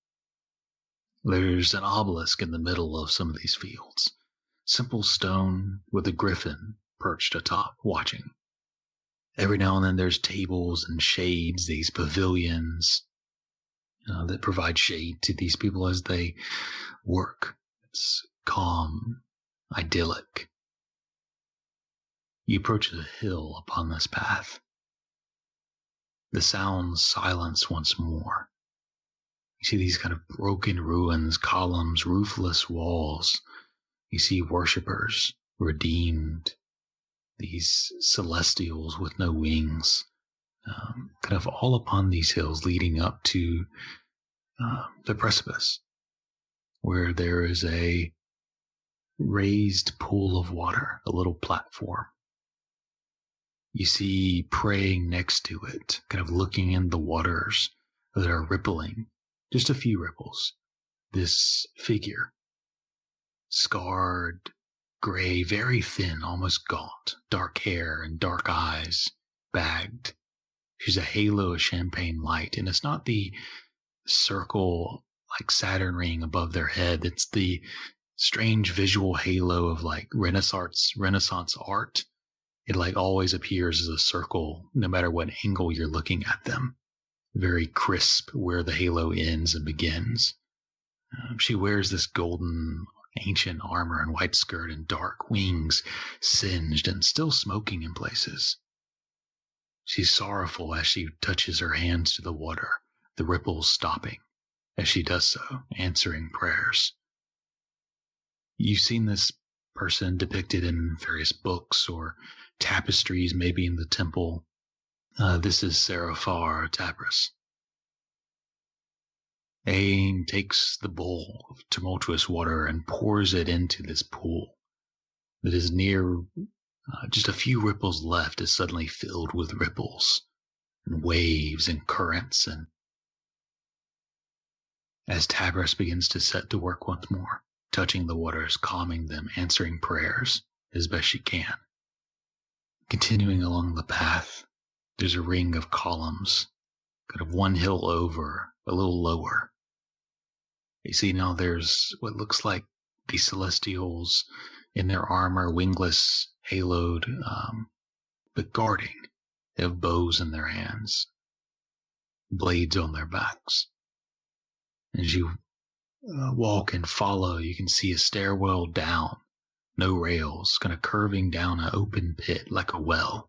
Speaker 2: There's an obelisk in the middle of some of these fields, simple stone with a griffin perched atop, watching. Every now and then there's tables and shades, these pavilions, that provide shade to these people as they work. It's calm, idyllic. You approach the hill upon this path. The sounds silence once more. You see these kind of broken ruins, columns, roofless walls. You see worshippers, redeemed, these celestials with no wings, kind of all upon these hills leading up to the precipice, where there is a raised pool of water, a little platform. You see praying next to it, kind of looking in the waters that are rippling, just a few ripples, this figure, scarred, gray, very thin, almost gaunt, dark hair and dark eyes, bagged. She's a halo of champagne light, and it's not the circle like Saturn ring above their head. It's the strange visual halo of like Renaissance art. It like always appears as a circle, no matter what angle you're looking at them. Very crisp where the halo ends and begins. She wears this golden ancient armor and white skirt and dark wings, singed and still smoking in places. She's sorrowful as she touches her hands to the water, the ripples stopping as she does so, answering prayers. You've seen this person depicted in various books or tapestries, maybe in the temple. This is Seraphar Tabris. Aiene takes the bowl of tumultuous water and pours it into this pool that is near just a few ripples left, is suddenly filled with ripples and waves and currents. And as Tabris begins to set to work once more, touching the waters, calming them, answering prayers as best she can. Continuing along the path, there's a ring of columns, kind of one hill over, a little lower. You see now there's what looks like the Celestials in their armor, wingless, haloed, but guarding. They have bows in their hands, blades on their backs. As you walk and follow, you can see a stairwell down, no rails, kind of curving down an open pit like a well.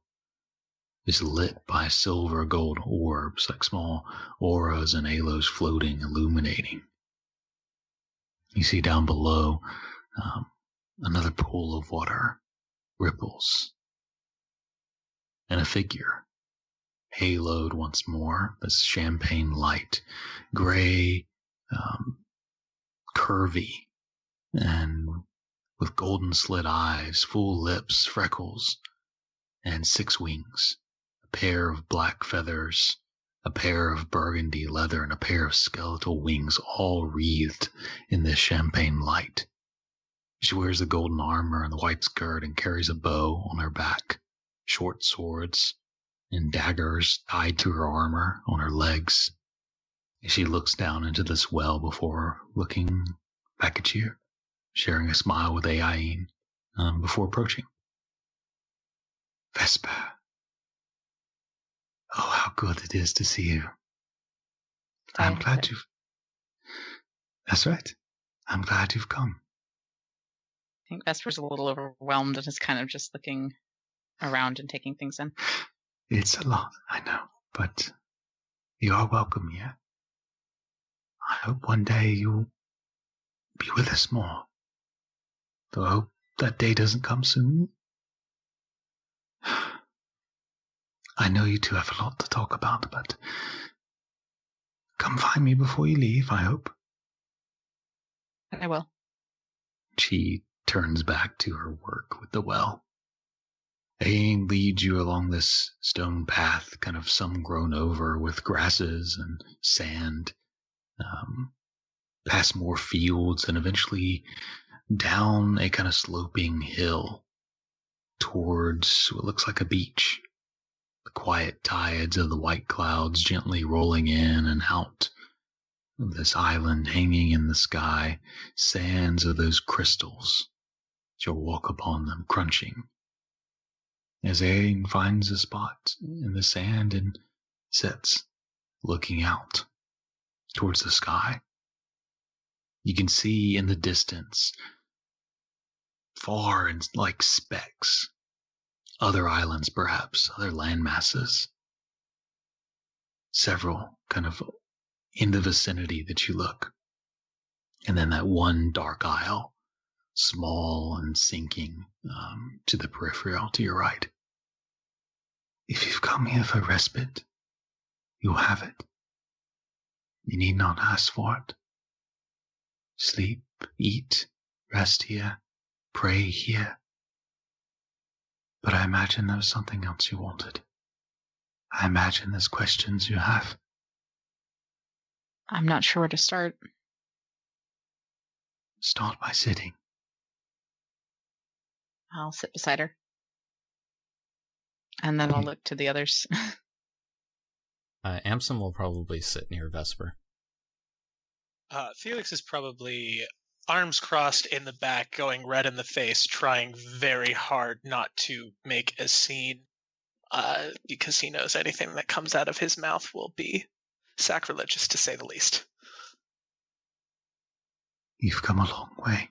Speaker 2: It's lit by silver gold orbs, like small auras and halos floating, illuminating. You see down below another pool of water, ripples, and a figure, haloed once more, this champagne light, gray, curvy, and with golden slit eyes, full lips, freckles, and 6 wings, a pair of black feathers, a pair of burgundy leather, and a pair of skeletal wings, all wreathed in this champagne light. She wears the golden armor and the white skirt and carries a bow on her back, short swords, and daggers tied to her armor on her legs. She looks down into this well before looking back at you, sharing a smile with Aiene before approaching. Vesper. Oh, how good it is to see you. I'm glad you've... That's right. I'm glad you've come.
Speaker 3: I think Vesper's a little overwhelmed and is kind of just looking around and taking things in.
Speaker 2: It's a lot, I know, but you are welcome here. I hope one day you'll be with us more. Though I hope that day doesn't come soon. I know you two have a lot to talk about, but come find me before you leave, I hope.
Speaker 3: I will.
Speaker 2: She turns back to her work with the well. Aiene leads you along this stone path, kind of some grown over with grasses and sand, past more fields, and eventually down a kind of sloping hill towards what looks like a beach. The quiet tides of the white clouds gently rolling in and out of this island hanging in the sky, sands of those crystals. You'll walk upon them crunching. As Aiene finds a spot in the sand and sits, looking out towards the sky. You can see in the distance, far and like specks, other islands perhaps, other land masses. Several kind of in the vicinity that you look. And then that one dark isle, small and sinking to the peripheral to your right. If you've come here for respite, you'll have it. You need not ask for it. Sleep, eat, rest here, pray here. But I imagine there was something else you wanted. I imagine there's questions you have.
Speaker 3: I'm not sure where to start.
Speaker 2: Start by sitting.
Speaker 3: I'll sit beside her. And then I'll look to the others.
Speaker 7: Amsen will probably sit near Vesper.
Speaker 8: Felix is probably arms crossed in the back, going red in the face, trying very hard not to make a scene, because he knows anything that comes out of his mouth will be sacrilegious, to say the least.
Speaker 2: You've come a long way.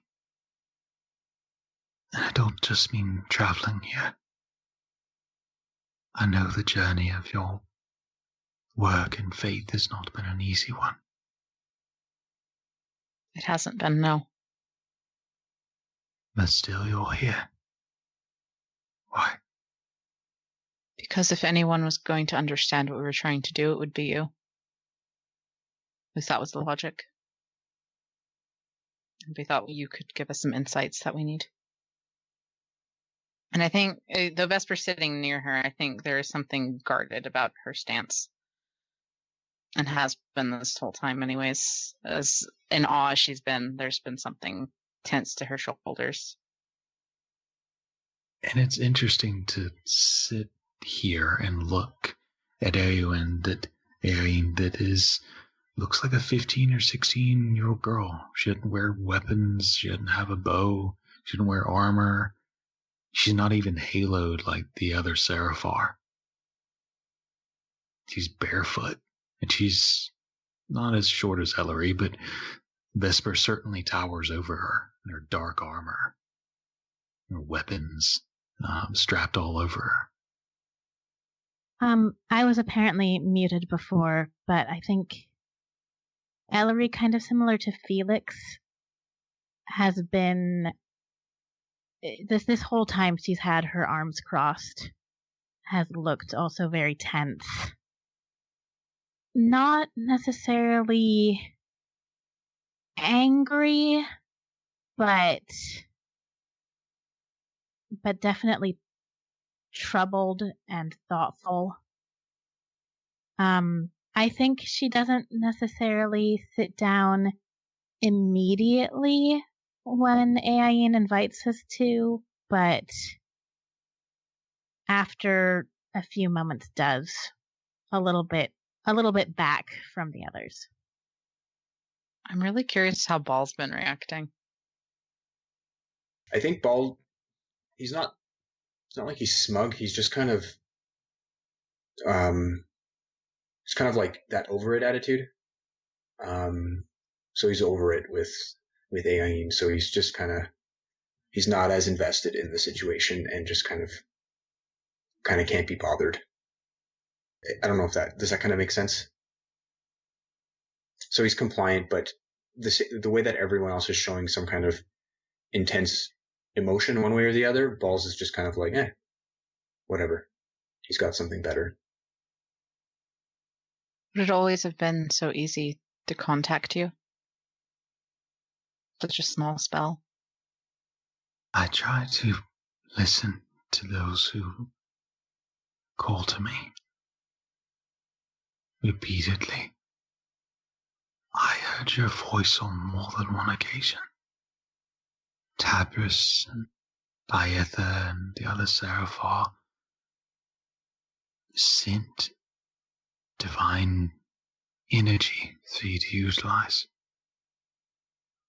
Speaker 2: And I don't just mean traveling here. I know the journey of your work and faith has not been an easy one.
Speaker 3: It hasn't been, no.
Speaker 2: But still you're here. Why?
Speaker 3: Because if anyone was going to understand what we were trying to do, it would be you. At least that was the logic. And we thought you could give us some insights that we need. And I think, though Vesper's sitting near her, I think there is something guarded about her stance. And has been this whole time anyways. As in awe as she's been, there's been something tense to her shoulders.
Speaker 2: And it's interesting to sit here and look at Aiene that looks like a 15 or 16-year-old girl. She didn't wear weapons, she didn't have a bow, she didn't wear armor. She's not even haloed like the other Seraphar. She's barefoot, and she's not as short as Ellory, but Vesper certainly towers over her in her dark armor. Her weapons strapped all over
Speaker 6: her. I was apparently muted before, but I think Ellory, kind of similar to Felix, has been this whole time she's had her arms crossed, has looked also very tense. Not necessarily angry, but definitely troubled and thoughtful. I think she doesn't necessarily sit down immediately when Aiene invites us to, but after a few moments does. A little bit back from the others.
Speaker 3: I'm really curious how Ball's been reacting.
Speaker 4: I think Ball, it's not like he's smug. He's just kind of, it's kind of like that over it attitude. So he's over it with Aiene. So he's just kind of, he's not as invested in the situation and just kind of can't be bothered. I don't know if does that kind of make sense? So he's compliant, but the way that everyone else is showing some kind of intense emotion one way or the other, Balls is just kind of like, whatever. He's got something better.
Speaker 3: Would it always have been so easy to contact you? Such a small spell.
Speaker 2: I try to listen to those who call to me. Repeatedly. I heard your voice on more than one occasion. Tabris and Dietha and the other Seraphar sent divine energy for you to utilize.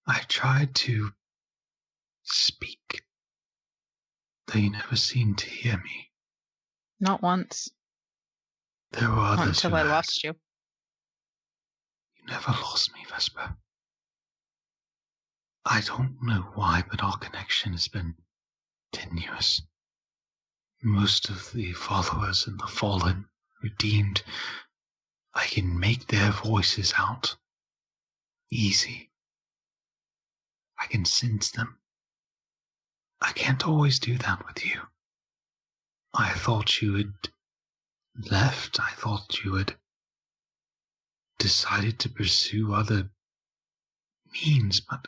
Speaker 2: I tried to speak, though you never seemed to hear me.
Speaker 3: Not once.
Speaker 2: There were others
Speaker 3: until I lost you.
Speaker 2: You never lost me, Vesper. I don't know why, but our connection has been tenuous. Most of the followers and the fallen, redeemed, I can make their voices out. Easy. I can sense them. I can't always do that with you. I thought you had left. I thought you had decided to pursue other means, but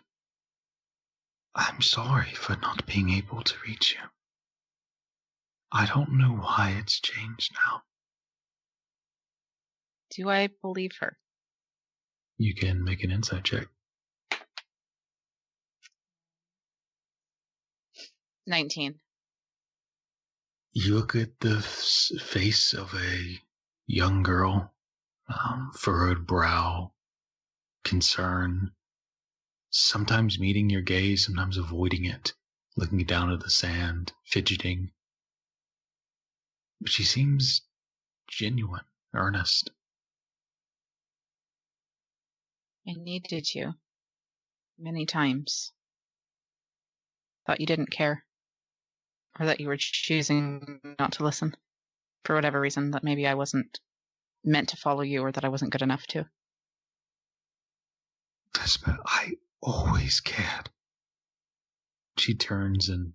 Speaker 2: I'm sorry for not being able to reach you. I don't know why it's changed now.
Speaker 3: Do I believe her?
Speaker 2: You can make an insight check.
Speaker 3: 19.
Speaker 2: You look at the face of a young girl, furrowed brow, concern, sometimes meeting your gaze, sometimes avoiding it, looking down at the sand, fidgeting. But she seems genuine, earnest.
Speaker 3: I needed you. Many times. Thought you didn't care. Or that you were choosing not to listen. For whatever reason, that maybe I wasn't meant to follow you or that I wasn't good enough to.
Speaker 2: Vesper, I always cared. She turns and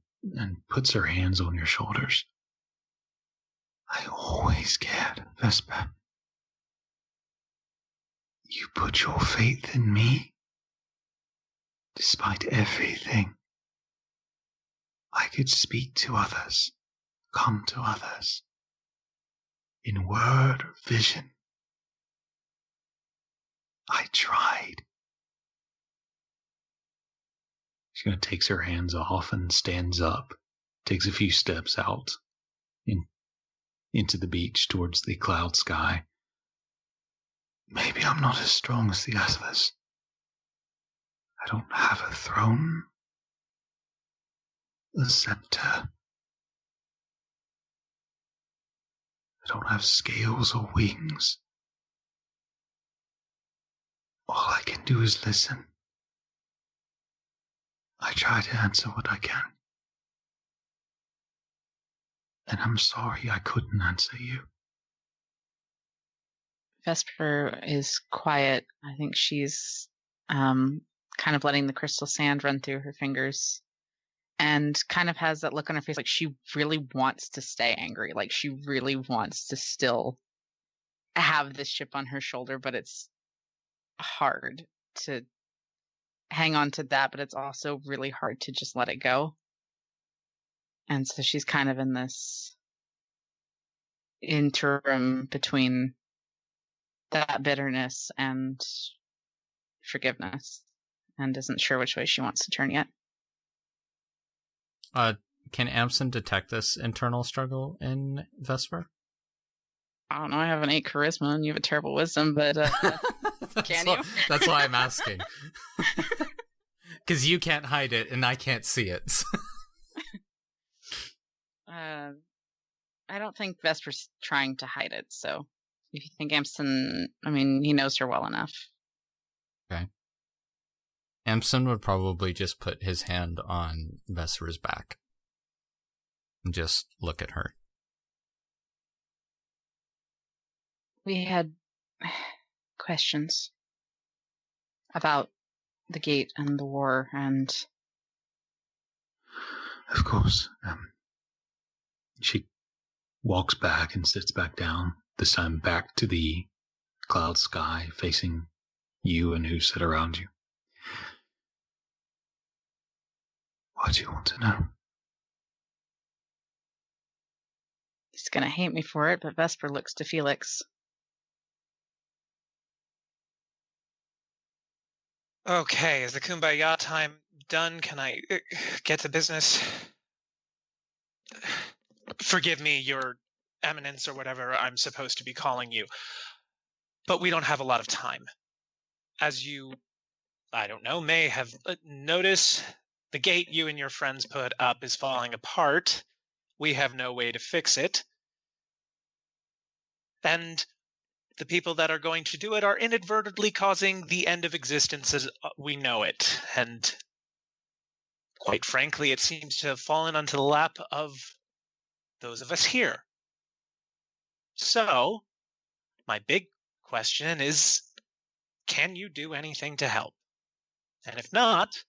Speaker 2: puts her hands on your shoulders. I always cared, Vesper. You put your faith in me. Despite everything, I could speak to others, come to others, in word or vision. I tried. She kind of takes her hands off and stands up, takes a few steps out into the beach towards the cloud sky. Maybe I'm not as strong as the others. I don't have a throne, a scepter. I don't have scales or wings. All I can do is listen. I try to answer what I can. And I'm sorry I couldn't answer you.
Speaker 3: Vesper is quiet. I think she's kind of letting the crystal sand run through her fingers and kind of has that look on her face like she really wants to stay angry. Like she really wants to still have this chip on her shoulder, but it's hard to hang on to that, but it's also really hard to just let it go. And so she's kind of in this interim between that bitterness and forgiveness and isn't sure which way she wants to turn yet.
Speaker 7: Can Amsen detect this internal struggle in Vesper?
Speaker 3: I don't know. I have an 8 charisma and you have a terrible wisdom, but can you?
Speaker 7: That's why I'm asking. Because you can't hide it and I can't see it.
Speaker 3: I don't think Vesper's trying to hide it, so if you think Amsen, he knows her well enough.
Speaker 7: Okay. Amsen would probably just put his hand on Vesper's back and just look at her.
Speaker 3: We had questions about the gate and the war, and
Speaker 2: of course, she walks back and sits back down, this time back to the cloud sky, facing you and who sit around you. What do you want to know?
Speaker 3: He's gonna hate me for it, but Vesper looks to Felix.
Speaker 8: Okay, is the Kumbaya time done? Can I get to business? Forgive me, Your Eminence, or whatever I'm supposed to be calling you. But we don't have a lot of time. As you, I don't know, may have noticed, the gate you and your friends put up is falling apart. We have no way to fix it. And the people that are going to do it are inadvertently causing the end of existence as we know it. And quite frankly, it seems to have fallen onto the lap of those of us here. So, my big question is, can you do anything to help? And if not,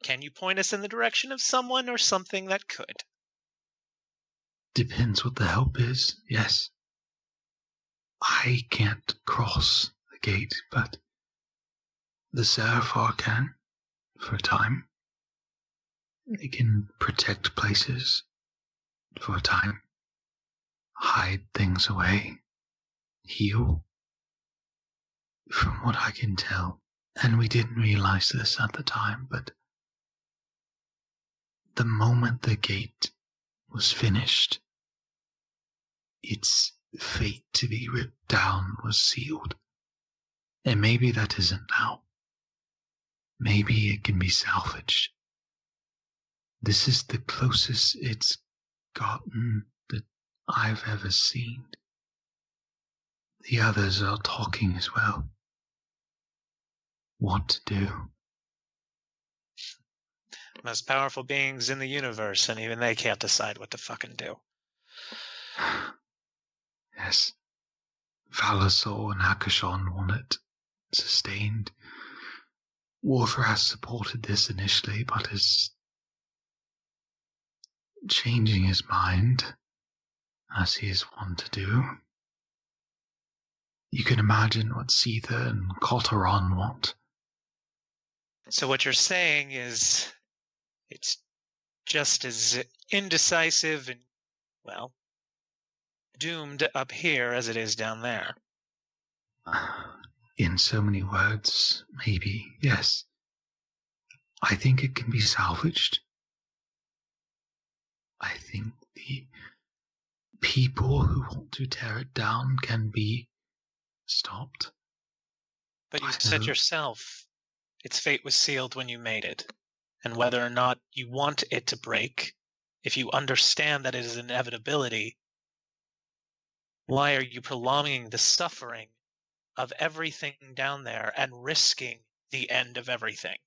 Speaker 8: can you point us in the direction of someone or something that could?
Speaker 2: Depends what the help is, yes. I can't cross the gate, but the Seraphar can, for a time. They can protect places for a time, hide things away, heal. From what I can tell, and we didn't realize this at the time, but the moment the gate was finished, its fate to be ripped down was sealed. And maybe that isn't now. Maybe it can be salvaged. This is the closest it's gotten that I've ever seen. The others are talking as well. What to do?
Speaker 8: Most powerful beings in the universe, and even they can't decide what to fucking do.
Speaker 2: Yes. Valasor and Akashon want it sustained. Warthras supported this initially, but is changing his mind, as he is wont to do. You can imagine what Seether and Kotaron want.
Speaker 8: So what you're saying is, it's just as indecisive and, well, doomed up here as it is down there.
Speaker 2: In so many words, maybe, yes. I think it can be salvaged. I think the people who want to tear it down can be stopped.
Speaker 8: But you said yourself, its fate was sealed when you made it. And whether or not you want it to break, if you understand that it is an inevitability, why are you prolonging the suffering of everything down there and risking the end of everything?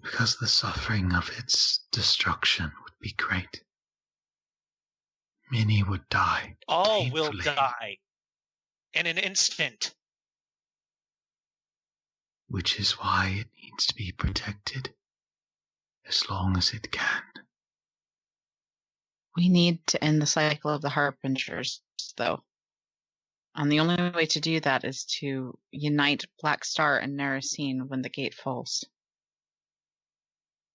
Speaker 2: Because the suffering of its destruction would be great. Many would die.
Speaker 8: All
Speaker 2: painfully.
Speaker 8: will die in an instant.
Speaker 2: Which is why it needs to be protected as long as it can.
Speaker 3: We need to end the cycle of the Harbingers, though. And the only way to do that is to unite Black Star and Narasine when the gate falls.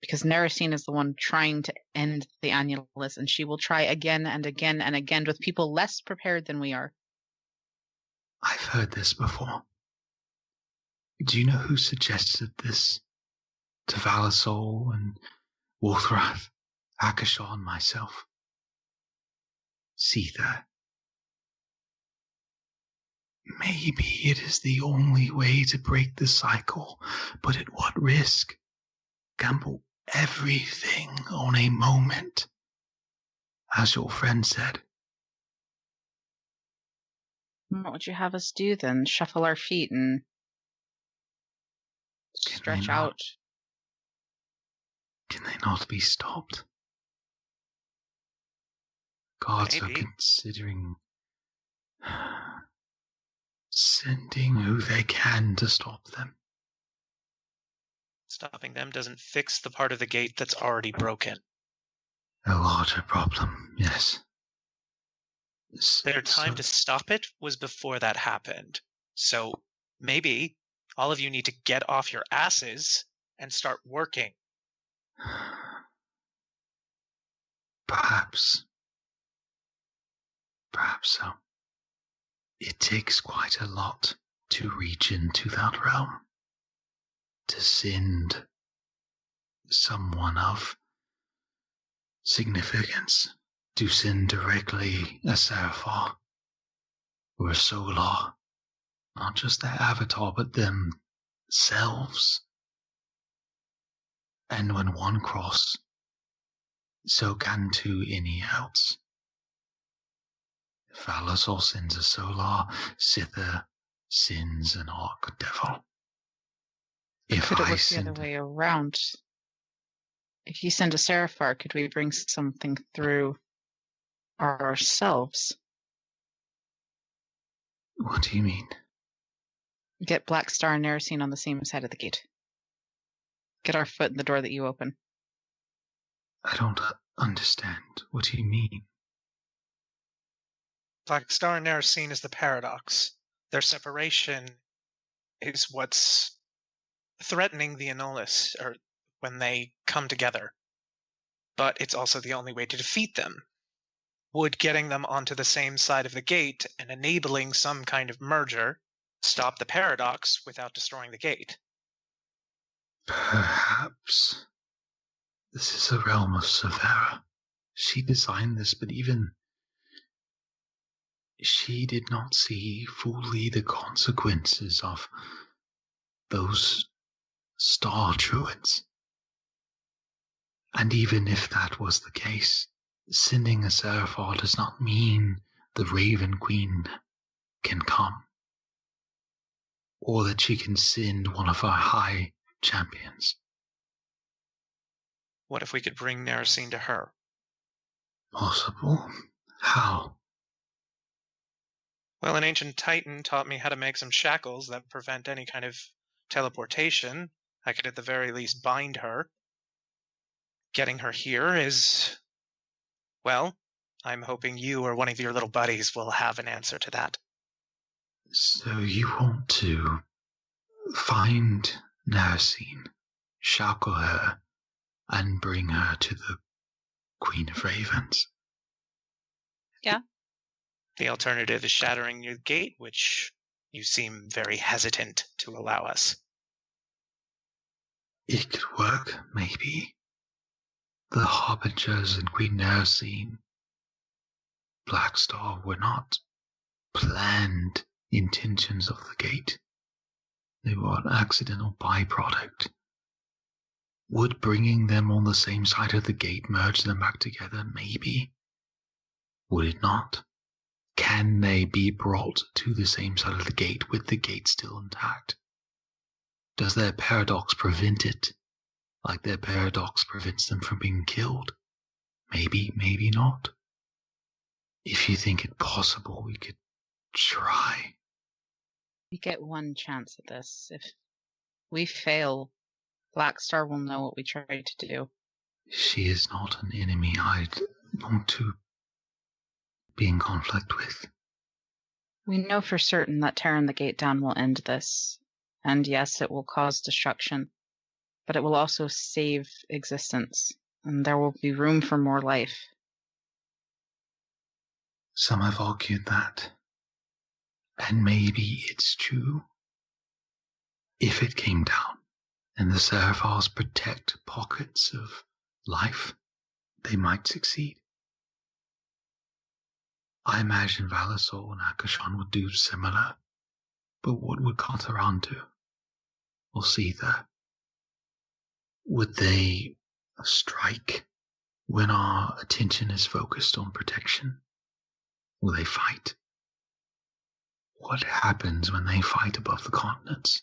Speaker 3: Because Narasine is the one trying to end the Annulus, and she will try again and again and again with people less prepared than we are.
Speaker 2: I've heard this before. Do you know who suggested this to Valasol and Warthrath, Akashon, myself? Seether. Maybe it is the only way to break the cycle, but at what risk? Gamble everything on a moment, as your friend said.
Speaker 3: What would you have us do then? Shuffle our feet and stretch out?
Speaker 2: Can they not be stopped? Gods
Speaker 8: Maybe.
Speaker 2: are considering sending who they can to stop them.
Speaker 8: Stopping them doesn't fix the part of the gate that's already broken.
Speaker 2: A larger problem, yes.
Speaker 8: Their time to stop it was before that happened. So maybe all of you need to get off your asses and start working.
Speaker 2: Perhaps so. It takes quite a lot to reach into that realm. To send someone of significance, to send directly a Seraphar or a Solar, not just their avatar, but themselves. And when one cross, so can too any else. Valasor sends a Solar, Sither sends an Archdevil. If
Speaker 3: Could it
Speaker 2: I
Speaker 3: work the
Speaker 2: send
Speaker 3: other way around? If you send a Seraphar, could we bring something through ourselves?
Speaker 2: What do you mean?
Speaker 3: Get Black Star and Nerisine on the same side of the gate. Get our foot in the door that you open.
Speaker 2: I don't understand. What do you mean?
Speaker 8: Black Star and Nerisine is the paradox. Their separation is what's threatening the Annulus, or when they come together. But it's also the only way to defeat them. Would getting them onto the same side of the gate and enabling some kind of merger stop the paradox without destroying the gate?
Speaker 2: Perhaps. This is a realm of Severa. She designed this, but even she did not see fully the consequences of those star druids. And even if that was the case, sending a Seraphar does not mean the Raven Queen can come, or that she can send one of our high champions.
Speaker 8: What if we could bring Nerisine to her?
Speaker 2: Possible? How?
Speaker 8: Well, an ancient Titan taught me how to make some shackles that prevent any kind of teleportation. I could at the very least bind her. Getting her here is... well, I'm hoping you or one of your little buddies will have an answer to that.
Speaker 2: So you want to find Nerisine, shackle her, and bring her to the Queen of Ravens?
Speaker 3: Yeah.
Speaker 8: The alternative is shattering your gate, which you seem very hesitant to allow us.
Speaker 2: It could work, maybe. The Harbingers and Queen Nerisine, Blackstar were not planned intentions of the gate. They were an accidental byproduct. Would bringing them on the same side of the gate merge them back together? Maybe. Would it not? Can they be brought to the same side of the gate with the gate still intact? Does their paradox prevent it, like their paradox prevents them from being killed? Maybe, maybe not. If you think it possible, we could try.
Speaker 3: We get one chance at this. If we fail, Black Star will know what we tried to do.
Speaker 2: She is not an enemy I'd want to be in conflict with.
Speaker 3: We know for certain that tearing the gate down will end this. And yes, it will cause destruction. But it will also save existence. And there will be room for more life.
Speaker 2: Some have argued that. And maybe it's true. If it came down, and the Seraphars protect pockets of life, they might succeed. I imagine Valasor and Akashan would do similar. But what would Carteran do? Or Seether? Would they strike when our attention is focused on protection? Will they fight? What happens when they fight above the continents?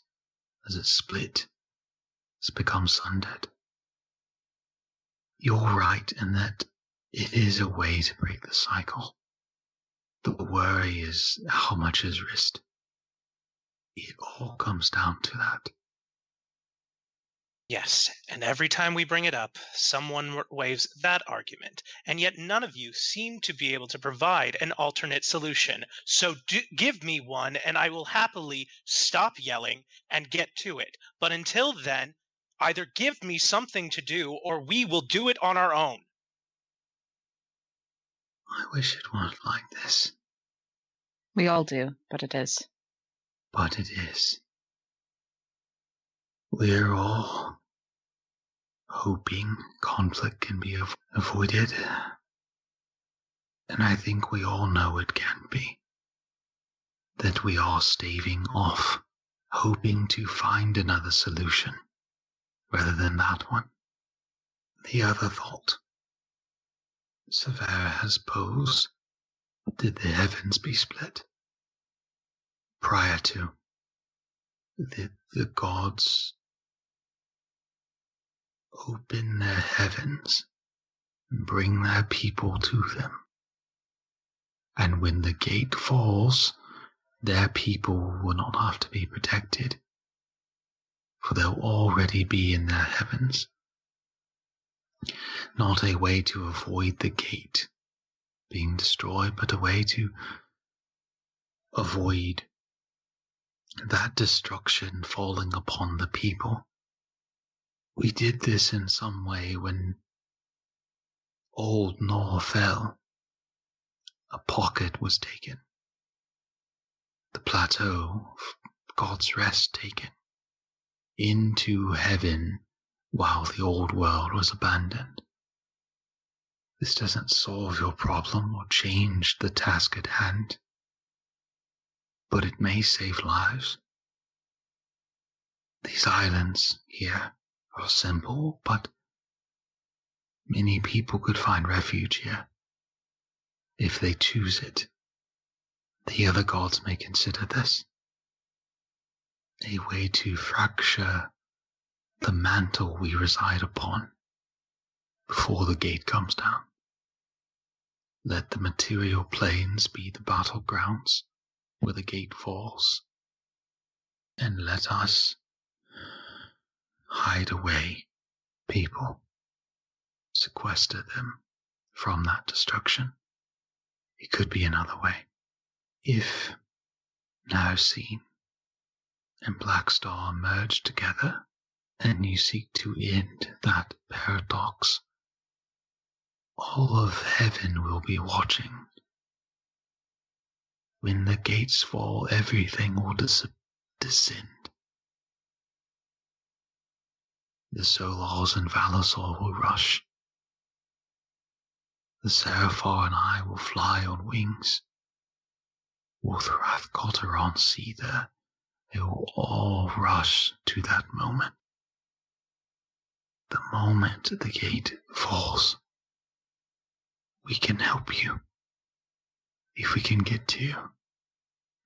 Speaker 2: As it split, it's become sundered. You're right in that it is a way to break the cycle. The worry is how much is risked. It all comes down to that.
Speaker 8: Yes, and every time we bring it up, someone waves that argument, and yet none of you seem to be able to provide an alternate solution. So give me one, and I will happily stop yelling and get to it. But until then, either give me something to do, or we will do it on our own.
Speaker 2: I wish it weren't like this.
Speaker 3: We all do, but it is.
Speaker 2: But it is. We're all hoping conflict can be avoided. And I think we all know it can be. That we are staving off, hoping to find another solution, rather than that one. The other thought Severa has posed, did the heavens be split? Prior to, did the gods open their heavens and bring their people to them? And when the gate falls, their people will not have to be protected, for they'll already be in their heavens. Not a way to avoid the gate being destroyed, but a way to avoid that destruction falling upon the people. We did this in some way when Old Nor fell. A pocket was taken. The plateau of God's rest taken into heaven while the old world was abandoned. This doesn't solve your problem or change the task at hand, but it may save lives. These islands here are simple, but many people could find refuge here if they choose it. The other gods may consider this a way to fracture the mantle we reside upon before the gate comes down. Let the material planes be the battlegrounds where the gate falls, and let us hide away people, sequester them from that destruction. It could be another way. If Narcine and Blackstar merge together, and you seek to end that paradox, all of heaven will be watching. When the gates fall, everything will descend. The Solars and Valasor will rush. The Seraphar and I will fly on wings. Wolthrath, Cotteron, Seether, they will all rush to that moment. The moment the gate falls, we can help you. If we can get to you,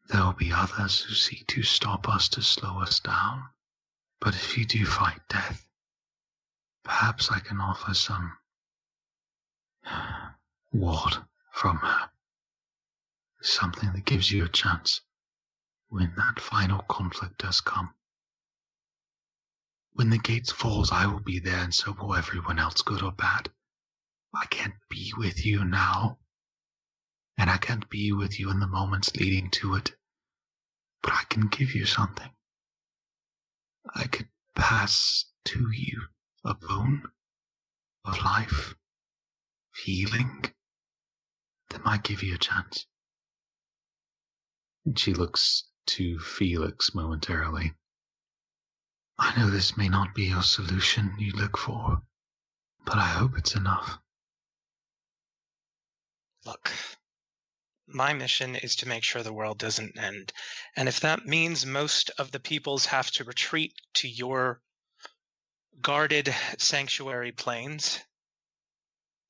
Speaker 2: there will be others who seek to stop us, to slow us down. But if you do fight death, perhaps I can offer some ward from her. Something that gives you a chance when that final conflict does come. When the gates falls, I will be there, and so will everyone else, good or bad. I can't be with you now, and I can't be with you in the moments leading to it, but I can give you something. I could pass to you a bone of life, healing, that might give you a chance. And she looks to Felix momentarily. I know this may not be your solution you look for, but I hope it's enough.
Speaker 8: Look, my mission is to make sure the world doesn't end. And if that means most of the peoples have to retreat to your guarded sanctuary planes,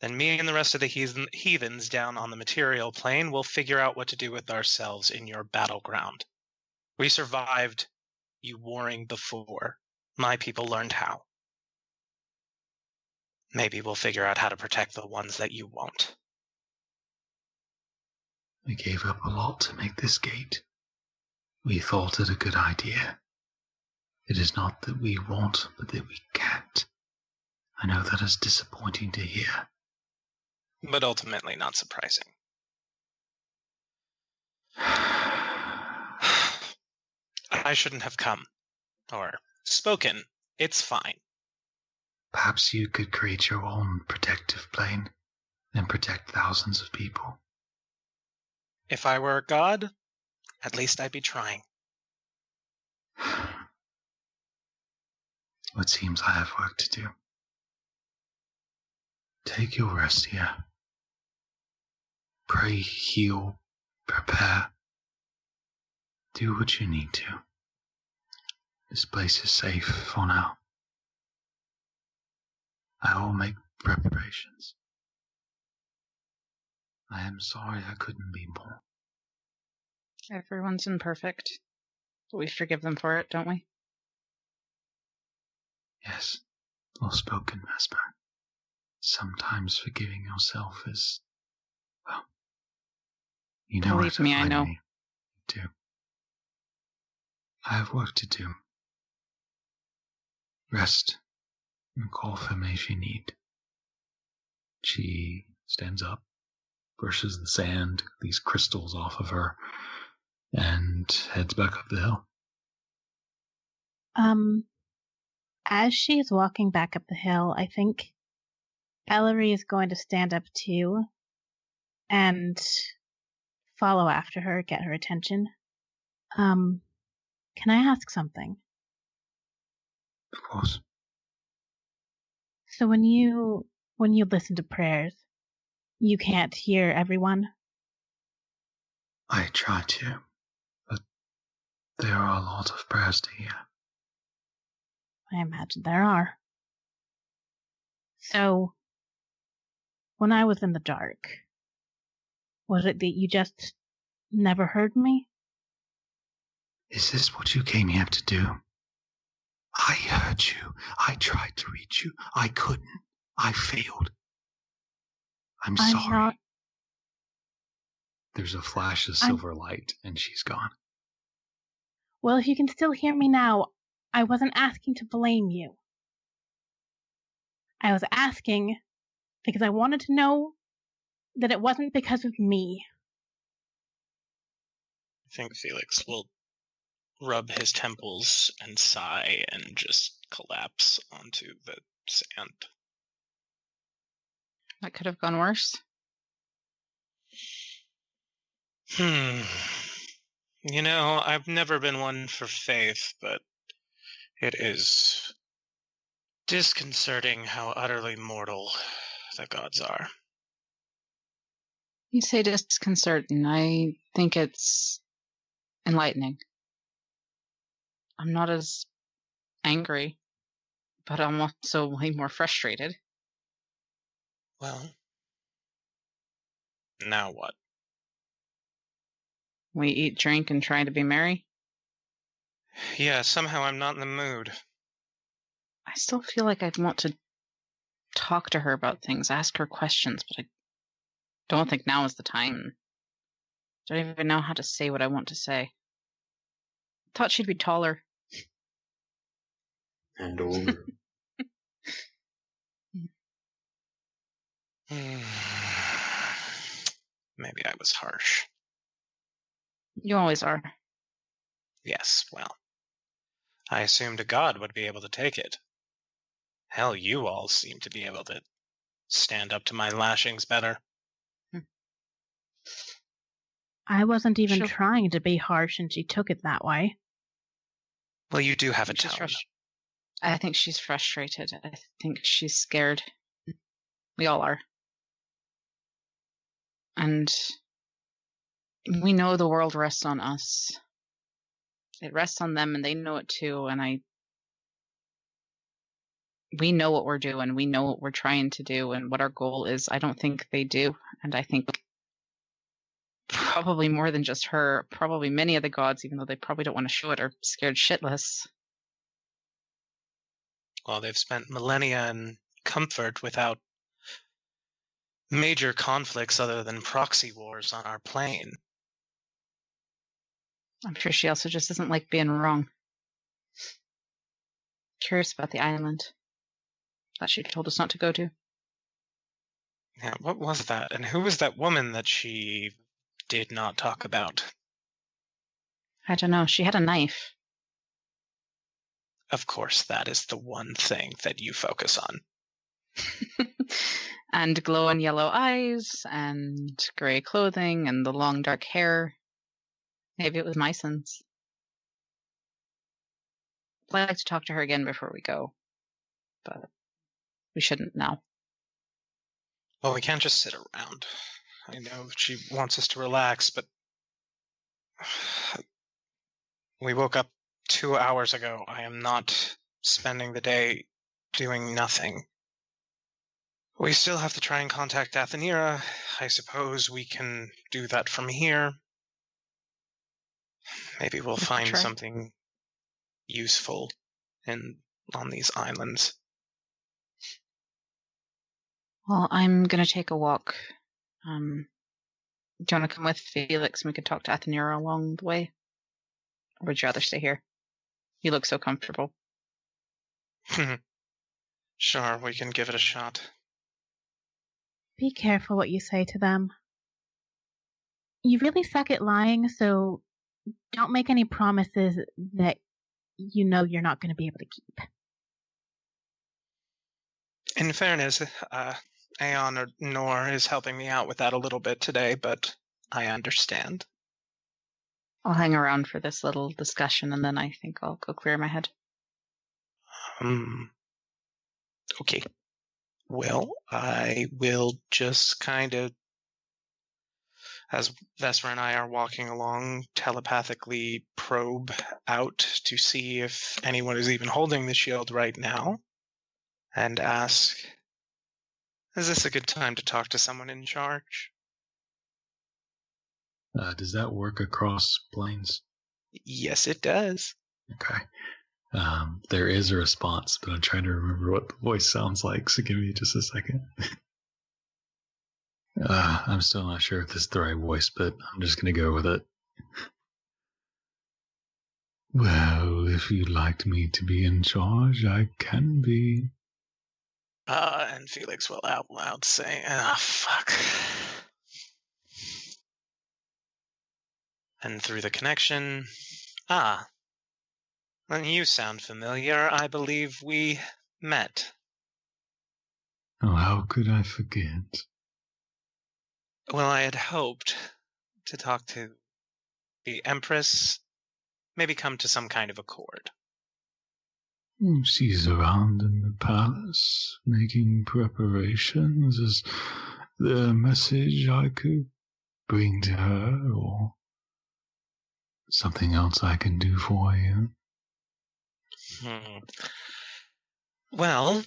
Speaker 8: then me and the rest of the heathens down on the material plane will figure out what to do with ourselves in your battleground. We survived you warring before. My people learned how. Maybe we'll figure out how to protect the ones that you won't.
Speaker 2: We gave up a lot to make this gate. We thought it a good idea. It is not that we want, but that we can't. I know that is disappointing to hear.
Speaker 8: But ultimately not surprising. I shouldn't have come. Or spoken. It's fine.
Speaker 2: Perhaps you could create your own protective plane and protect thousands of people.
Speaker 8: If I were a god, at least I'd be trying.
Speaker 2: It seems I have work to do. Take your rest here. Pray, heal, prepare. Do what you need to. This place is safe for now. I will make preparations. I am sorry I couldn't be more.
Speaker 3: Everyone's imperfect. But we forgive them for it, don't we?
Speaker 2: Yes, well spoken, Vesper. Sometimes forgiving yourself is, well, you know where
Speaker 3: Believe
Speaker 2: to
Speaker 3: me, I
Speaker 2: find
Speaker 3: know.
Speaker 2: me. You do. I have work to do. Rest and call for me if you need. She stands up, brushes the sand, these crystals off of her, and heads back up the hill.
Speaker 6: As she's walking back up the hill, I think Ellory is going to stand up too and follow after her, get her attention. Can I ask something?
Speaker 2: Of course.
Speaker 6: So when you listen to prayers, you can't hear everyone?
Speaker 2: I try to, but there are a lot of prayers to hear.
Speaker 6: I imagine there are. So, when I was in the dark, was it that you just never heard me?
Speaker 2: Is this what you came here to do? I heard you. I tried to reach you. I couldn't. I failed. I'm sorry.
Speaker 6: Not...
Speaker 2: There's a flash of silver light, and she's gone.
Speaker 6: Well, if you can still hear me now, I wasn't asking to blame you. I was asking because I wanted to know that it wasn't because of me.
Speaker 8: I think Felix will rub his temples and sigh and just collapse onto the sand.
Speaker 3: That could have gone worse.
Speaker 8: You know, I've never been one for faith, but it is disconcerting how utterly mortal the gods are.
Speaker 3: You say disconcerting. I think it's enlightening. I'm not as angry, but I'm also way more frustrated.
Speaker 8: Well, now what?
Speaker 3: We eat, drink, and try to be merry.
Speaker 8: Yeah, somehow I'm not in the mood.
Speaker 3: I still feel like I want to talk to her about things, ask her questions, but I don't think now is the time. I don't even know how to say what I want to say. I thought she'd be taller.
Speaker 4: And older.
Speaker 8: Maybe I was harsh.
Speaker 3: You always are.
Speaker 8: Yes, well, I assumed a god would be able to take it. Hell, you all seem to be able to stand up to my lashings better.
Speaker 6: I wasn't even
Speaker 3: Sure.
Speaker 6: trying to be harsh, and she took it that way.
Speaker 8: Well, you do have a
Speaker 3: She's
Speaker 8: tone.
Speaker 3: I think she's frustrated. I think she's scared. We all are. And We know the world rests on us. It rests on them, and they know it too, and we know what we're doing. We know what we're trying to do and what our goal is. I don't think they do, and I think probably more than just her, probably many of the gods, even though they probably don't want to show it, are scared shitless.
Speaker 8: Well, they've spent millennia in comfort without major conflicts other than proxy wars on our plane.
Speaker 3: I'm sure she also just doesn't like being wrong. Curious about the island that she told us not to go to.
Speaker 8: Yeah, what was that? And who was that woman that she did not talk about?
Speaker 3: I don't know. She had a knife.
Speaker 8: Of course, that is the one thing that you focus on.
Speaker 3: And glowing yellow eyes, and gray clothing, and the long dark hair. Maybe it was Myson's. I'd like to talk to her again before we go, but we shouldn't now.
Speaker 8: Well, we can't just sit around. I know she wants us to relax, but we woke up 2 hours ago. I am not spending the day doing nothing. We still have to try and contact Athenira. I suppose we can do that from here. Maybe we'll find something useful on these islands.
Speaker 3: Well, I'm going to take a walk. Do you want to come with Felix and we can talk to Athenira along the way? Or would you rather stay here? You look so comfortable.
Speaker 8: Sure, we can give it a shot.
Speaker 6: Be careful what you say to them. You really suck at lying, so don't make any promises that you know you're not going to be able to keep.
Speaker 8: In fairness, Aiene or Nor is helping me out with that a little bit today, but I understand.
Speaker 3: I'll hang around for this little discussion, and then I think I'll go clear my head.
Speaker 8: Okay. Well, I will just kind of, as Vesper and I are walking along, telepathically probe out to see if anyone is even holding the shield right now, and ask, is this a good time to talk to someone in charge?
Speaker 2: Does that work across planes?
Speaker 8: Yes, it does.
Speaker 2: Okay. There is a response, but I'm trying to remember what the voice sounds like, so give me just a second. I'm still not sure if this is the right voice, but I'm just going to go with it. Well, if you'd like me to be in charge, I can be.
Speaker 8: And Felix will out loud say, fuck. And through the connection, when you sound familiar, I believe we met.
Speaker 2: Oh, how could I forget?
Speaker 8: Well, I had hoped to talk to the Empress, maybe come to some kind of accord.
Speaker 2: She's around in the palace, making preparations. Is there a message I could bring to her, or something else I can do for you?
Speaker 8: Well,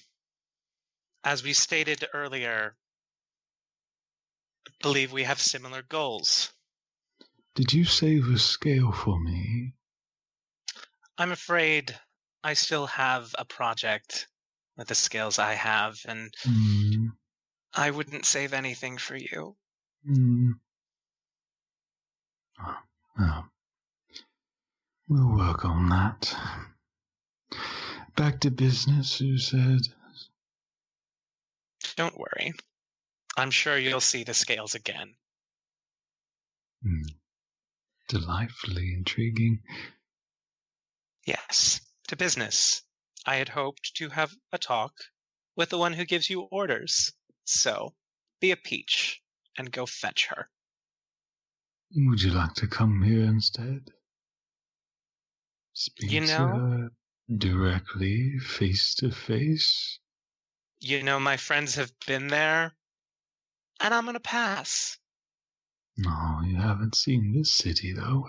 Speaker 8: as we stated earlier, I believe we have similar goals.
Speaker 2: Did you save a scale for me?
Speaker 8: I'm afraid I still have a project with the skills I have, and I wouldn't save anything for you.
Speaker 2: Oh. We'll work on that. Back to business, you said?
Speaker 8: Don't worry. I'm sure you'll see the scales again.
Speaker 2: Delightfully intriguing.
Speaker 8: Yes, to business. I had hoped to have a talk with the one who gives you orders. So, be a peach and go fetch her.
Speaker 2: Would you like to come here instead? Speak to her directly, face to face?
Speaker 8: You know, my friends have been there, and I'm going to pass.
Speaker 2: No, you haven't seen this city, though.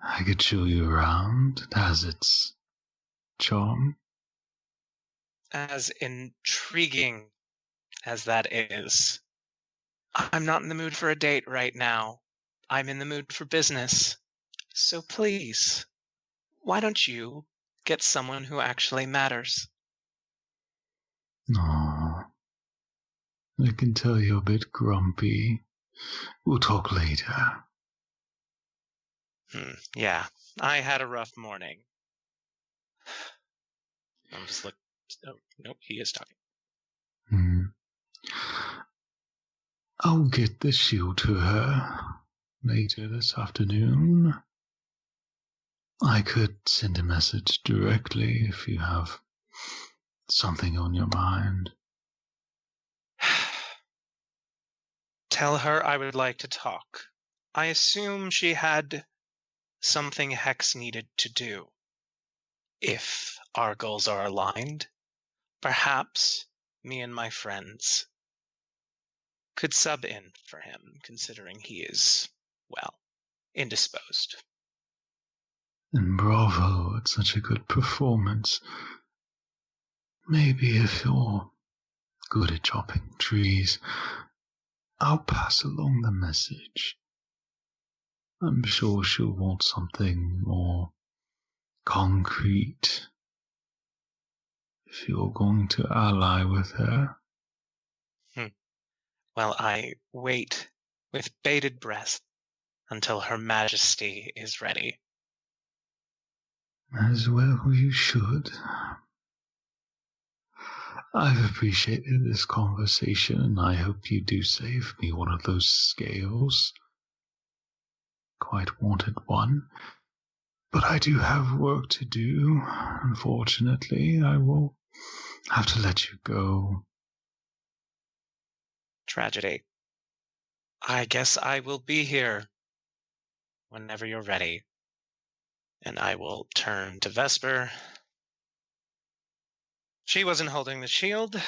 Speaker 2: I could show you around. It has its charm.
Speaker 8: As intriguing as that is, I'm not in the mood for a date right now. I'm in the mood for business. So please, why don't you get someone who actually matters?
Speaker 2: No, I can tell you're a bit grumpy. We'll talk later.
Speaker 8: Yeah, I had a rough morning. I'm just looking. Oh, nope, he is talking.
Speaker 2: I'll get the shield to her later this afternoon. I could send a message directly if you have something on your mind.
Speaker 8: Tell her I would like to talk. I assume she had something Hex needed to do. If our goals are aligned, perhaps me and my friends could sub in for him, considering he is, well, indisposed.
Speaker 2: And bravo, it's such a good performance. Maybe if you're good at chopping trees, I'll pass along the message. I'm sure she'll want something more concrete if you're going to ally with her.
Speaker 8: Well, I wait with bated breath until Her Majesty is ready.
Speaker 2: As well you should. I've appreciated this conversation, and I hope you do save me one of those scales. Quite wanted one. But I do have work to do. Unfortunately, I will have to let you go.
Speaker 8: Tragedy. I guess I will be here whenever you're ready. And I will turn to Vesper. She wasn't holding the shield.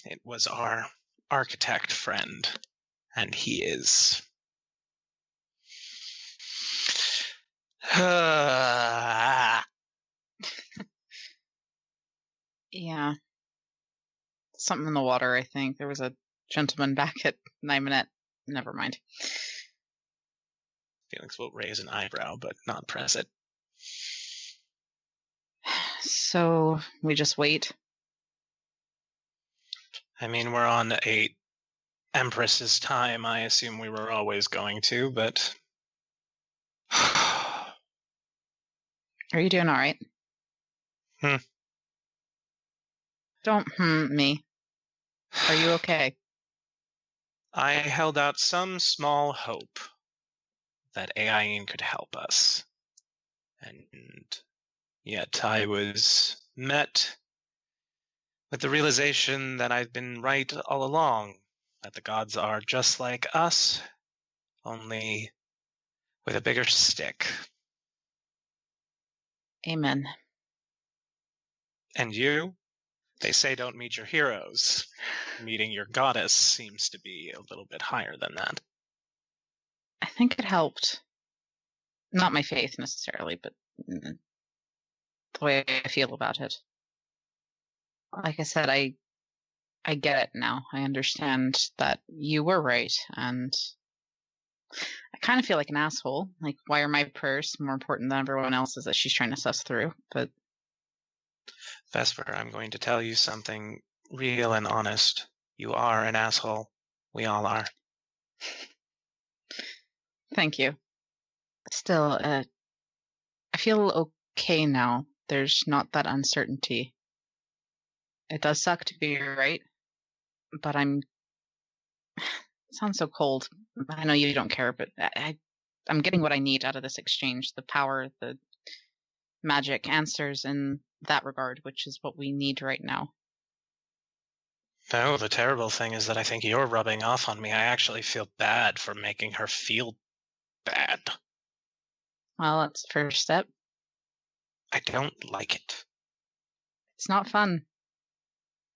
Speaker 8: It was our architect friend. And he is...
Speaker 3: Yeah. Something in the water, I think. There was a gentleman back at Nymanet. Never mind.
Speaker 8: Felix will raise an eyebrow, but not press it.
Speaker 3: So, we just wait?
Speaker 8: I mean, we're on a Empress's time. I assume we were always going to, but...
Speaker 3: Are you doing alright? Don't me. Are you okay?
Speaker 8: I held out some small hope that Aiene could help us. And yet I was met with the realization that I've been right all along, that the gods are just like us, only with a bigger stick.
Speaker 3: Amen.
Speaker 8: And you? They say don't meet your heroes. Meeting your goddess seems to be a little bit higher than that.
Speaker 3: I think it helped. Not my faith necessarily, but the way I feel about it. Like I said, I get it now. I understand that you were right, and I kind of feel like an asshole. Like, why are my prayers more important than everyone else's that she's trying to suss through? But
Speaker 8: Vesper, I'm going to tell you something real and honest. You are an asshole. We all are.
Speaker 3: Thank you. Still, I feel okay now. There's not that uncertainty. It does suck to be right, but it sounds so cold. I know you don't care, but I'm getting what I need out of this exchange. The power, the magic answers in that regard, which is what we need right now.
Speaker 8: No, the terrible thing is that I think you're rubbing off on me. I actually feel bad for making her feel bad.
Speaker 3: Well, that's the first step.
Speaker 8: I don't like it.
Speaker 3: It's not fun.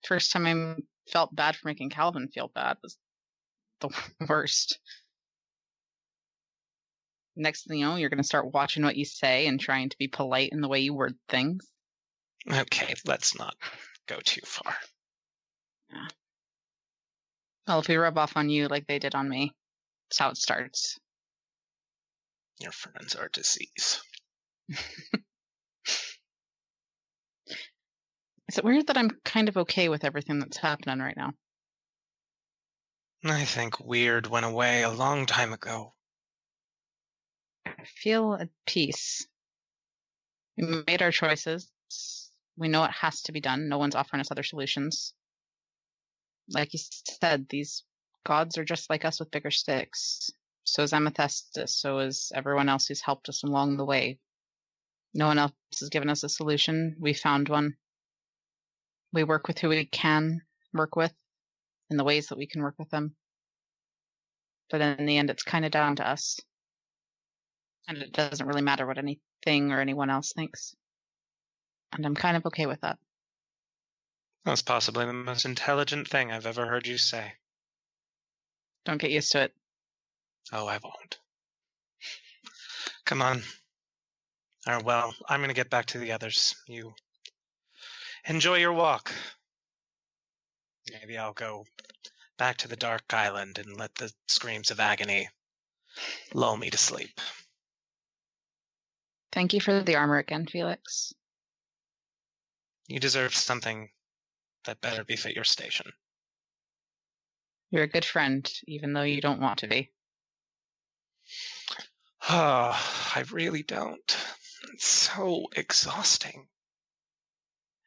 Speaker 3: First time I felt bad for making Calvin feel bad was the worst. next thing you know, you're going to start watching what you say and trying to be polite in the way you word things.
Speaker 8: Okay, let's not go too far.
Speaker 3: Yeah. Well, if we rub off on you like they did on me, that's how it starts.
Speaker 8: Your friends are disease.
Speaker 3: Is it weird that I'm kind of okay with everything that's happening right now?
Speaker 8: I think weird went away a long time ago.
Speaker 3: I feel at peace. We made our choices. We know it has to be done. No one's offering us other solutions. Like you said, these gods are just like us with bigger sticks. So is Amethystis. So is everyone else who's helped us along the way. No one else has given us a solution. We found one. We work with who we can work with in the ways that we can work with them. But in the end, it's kind of down to us. And it doesn't really matter what anything or anyone else thinks. And I'm kind of okay with that.
Speaker 8: That's possibly the most intelligent thing I've ever heard you say.
Speaker 3: Don't get used to it.
Speaker 8: Oh, I won't. Come on. Well, I'm going to get back to the others. You enjoy your walk. Maybe I'll go back to the Dark Island and let the screams of agony lull me to sleep.
Speaker 3: Thank you for the armor again, Felix.
Speaker 8: You deserve something that better befit your station.
Speaker 3: You're a good friend, even though you don't want to be.
Speaker 8: Oh, I really don't. It's so exhausting.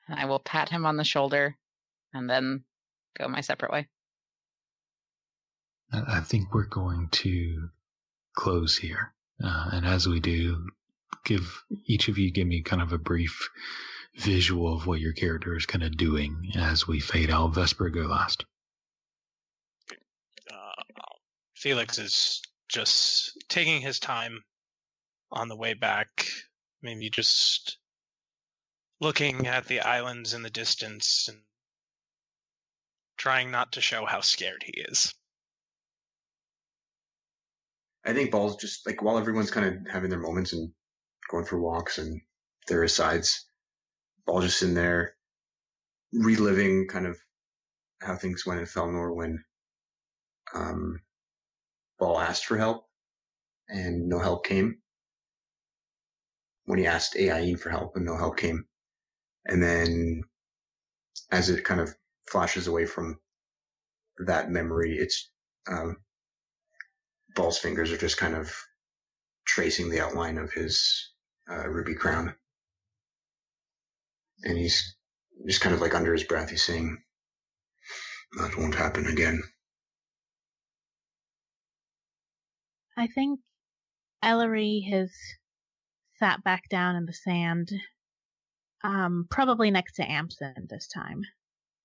Speaker 3: I will pat him on the shoulder and then go my separate way.
Speaker 2: I think we're going to close here. And as we do, each of you give me kind of a brief visual of what your character is kind of doing as we fade out. Vesper, go last.
Speaker 8: Felix is just taking his time on the way back, maybe just looking at the islands in the distance and trying not to show how scared he is.
Speaker 4: I think Ball's just, like, while everyone's kind of having their moments and going for walks and their asides, Ball just in there reliving kind of how things went in Felnor when Ball asked for help and no help came. When he asked Aiene for help and no help came. And then as it kind of flashes away from that memory, it's Ball's fingers are just kind of tracing the outline of his ruby crown. And he's just kind of like under his breath, he's saying, "That won't happen again."
Speaker 6: I think Ellory has sat back down in the sand, probably next to Amsen this time,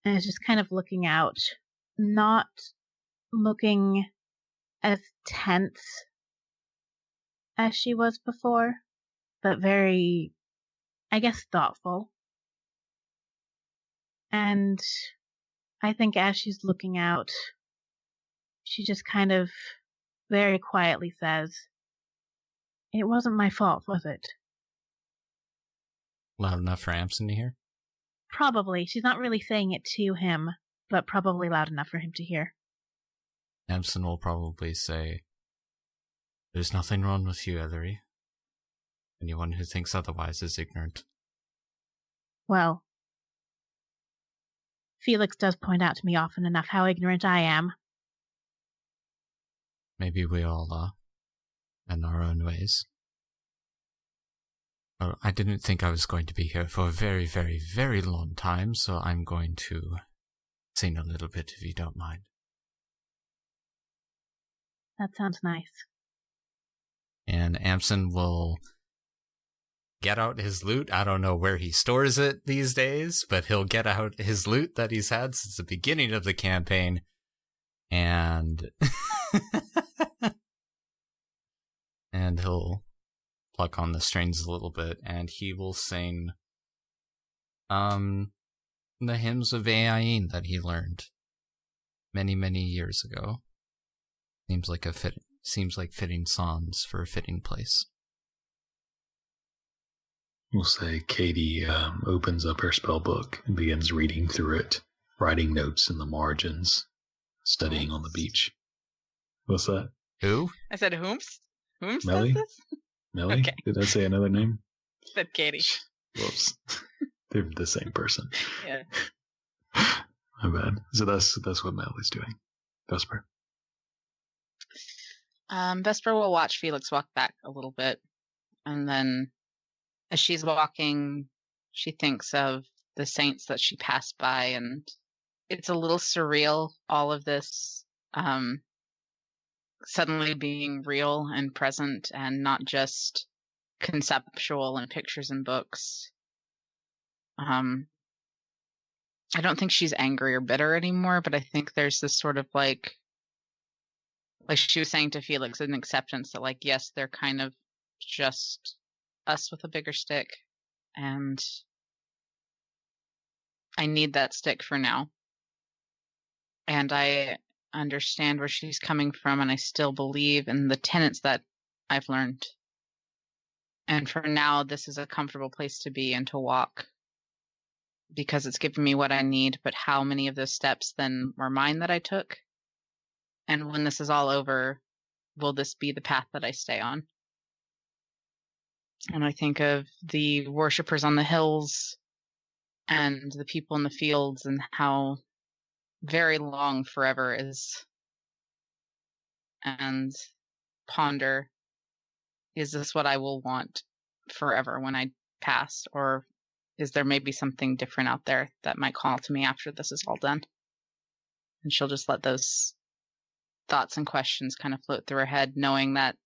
Speaker 6: and is just kind of looking out, not looking as tense as she was before, but very, I guess, thoughtful. And I think as she's looking out, she just kind of very quietly says, "It wasn't my fault, was it?"
Speaker 7: Loud enough for Amsen to hear?
Speaker 6: Probably. She's not really saying it to him, but probably loud enough for him to hear.
Speaker 7: Amsen will probably say, "There's nothing wrong with you, Ellory. Anyone who thinks otherwise is ignorant."
Speaker 6: Well, Felix does point out to me often enough how ignorant I am.
Speaker 7: Maybe we all are, in our own ways. Well, I didn't think I was going to be here for a very, very, very long time, so I'm going to sing a little bit if you don't mind.
Speaker 6: That sounds nice.
Speaker 7: And Amsen will get out his loot. I don't know where he stores it these days, but he'll get out his loot that he's had since the beginning of the campaign. And and he'll pluck on the strings a little bit, and he will sing the hymns of Aiene that he learned many, many years ago. Seems like a seems like fitting songs for a fitting place.
Speaker 2: We'll say Katie opens up her spell book and begins reading through it, writing notes in the margins, studying on the beach. What's that?
Speaker 7: Who?
Speaker 3: I said whomst? Whomst
Speaker 2: Melly?
Speaker 3: does this?
Speaker 2: Melly?
Speaker 3: Okay.
Speaker 2: Did I say another name?
Speaker 3: I said Katie.
Speaker 2: Whoops. They're the same person.
Speaker 3: Yeah.
Speaker 2: My bad. So that's what Melly's doing. Vesper?
Speaker 3: Vesper will watch Felix walk back a little bit, and then as she's walking, she thinks of the saints that she passed by, and it's a little surreal, all of this suddenly being real and present and not just conceptual and pictures and books. I don't think she's angry or bitter anymore, but I think there's this sort of like she was saying to Felix, an acceptance that, like, yes, they're kind of just us with a bigger stick, and I need that stick for now. And I understand where she's coming from, and I still believe in the tenets that I've learned. And for now, this is a comfortable place to be and to walk, because it's given me what I need. But how many of those steps then were mine that I took? And when this is all over, will this be the path that I stay on? And I think of the worshippers on the hills and the people in the fields, and how very long forever is. And ponder, is this what I will want forever when I pass? Or is there maybe something different out there that might call to me after this is all done? And she'll just let those thoughts and questions kind of float through her head, knowing that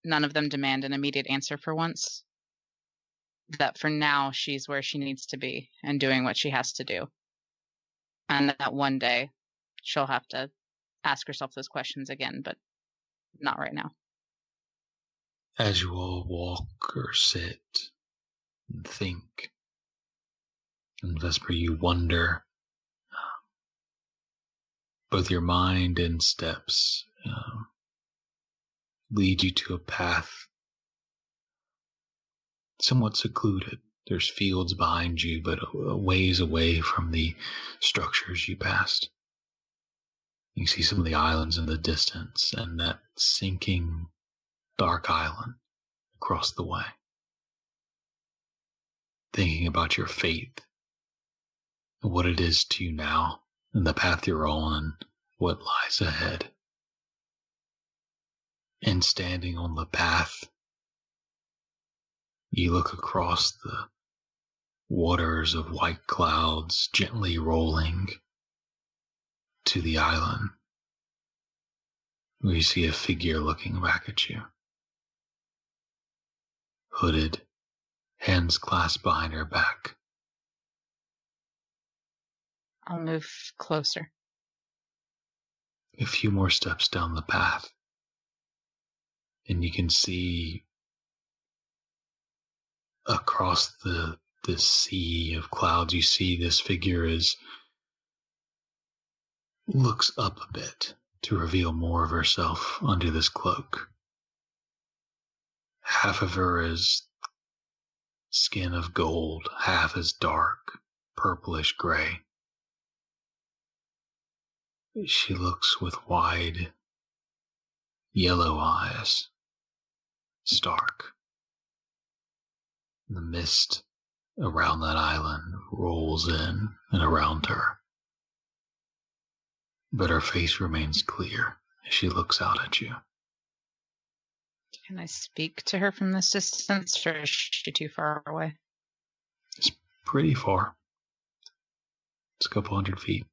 Speaker 3: none of them demand an immediate answer for once. That for now, she's where she needs to be and doing what she has to do. And that one day, she'll have to ask herself those questions again, but not right now.
Speaker 2: As you all walk or sit and think, and Vesper, you wonder, both your mind and steps lead you to a path somewhat secluded. There's fields behind you, but a ways away from the structures you passed. You see some of the islands in the distance, and that sinking dark island across the way. Thinking about your faith and what it is to you now, and the path you're on, and what lies ahead. And standing on the path, you look across the waters of white clouds gently rolling to the island, where you see a figure looking back at you. Hooded, hands clasped behind her back.
Speaker 3: I'll move closer.
Speaker 2: A few more steps down the path, and you can see across this sea of clouds, you see this figure looks up a bit to reveal more of herself under this cloak. Half of her is skin of gold, half is dark, purplish gray. She looks with wide, yellow eyes, stark. The mist around that island rolls in and around her, but her face remains clear as she looks out at you.
Speaker 3: Can I speak to her from this distance, or is she too far away?
Speaker 2: It's pretty far. It's a couple 100 feet.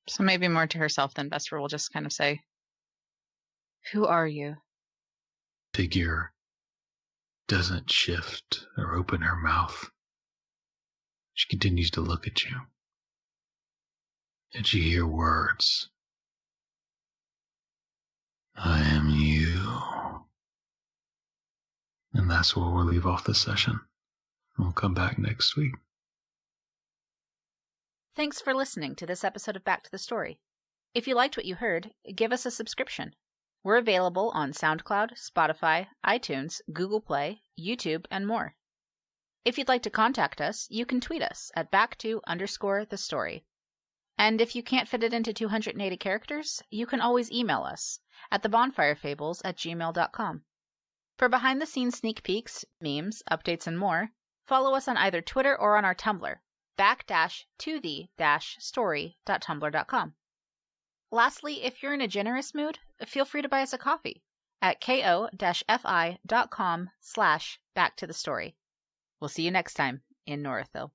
Speaker 3: So maybe more to herself than Vesper will just kind of say, "Who are you?"
Speaker 2: Figure doesn't shift or open her mouth. She continues to look at you. And you hear words. I am you. And that's where we'll leave off this session. We'll come back next week.
Speaker 9: Thanks for listening to this episode of Back to the Story.
Speaker 3: If you liked what you heard, give us a subscription. We're available on SoundCloud, Spotify, iTunes, Google Play, YouTube, and more. If you'd like to contact us, you can tweet us at back2_the story. And if you can't fit it into 280 characters, you can always email us at thebonfirefables@gmail.com. For behind-the-scenes sneak peeks, memes, updates, and more, follow us on either Twitter or on our Tumblr, back-to-the-story.tumblr.com. Lastly, if you're in a generous mood, feel free to buy us a coffee at ko-fi.com/backtothestory. We'll see you next time in Norathil.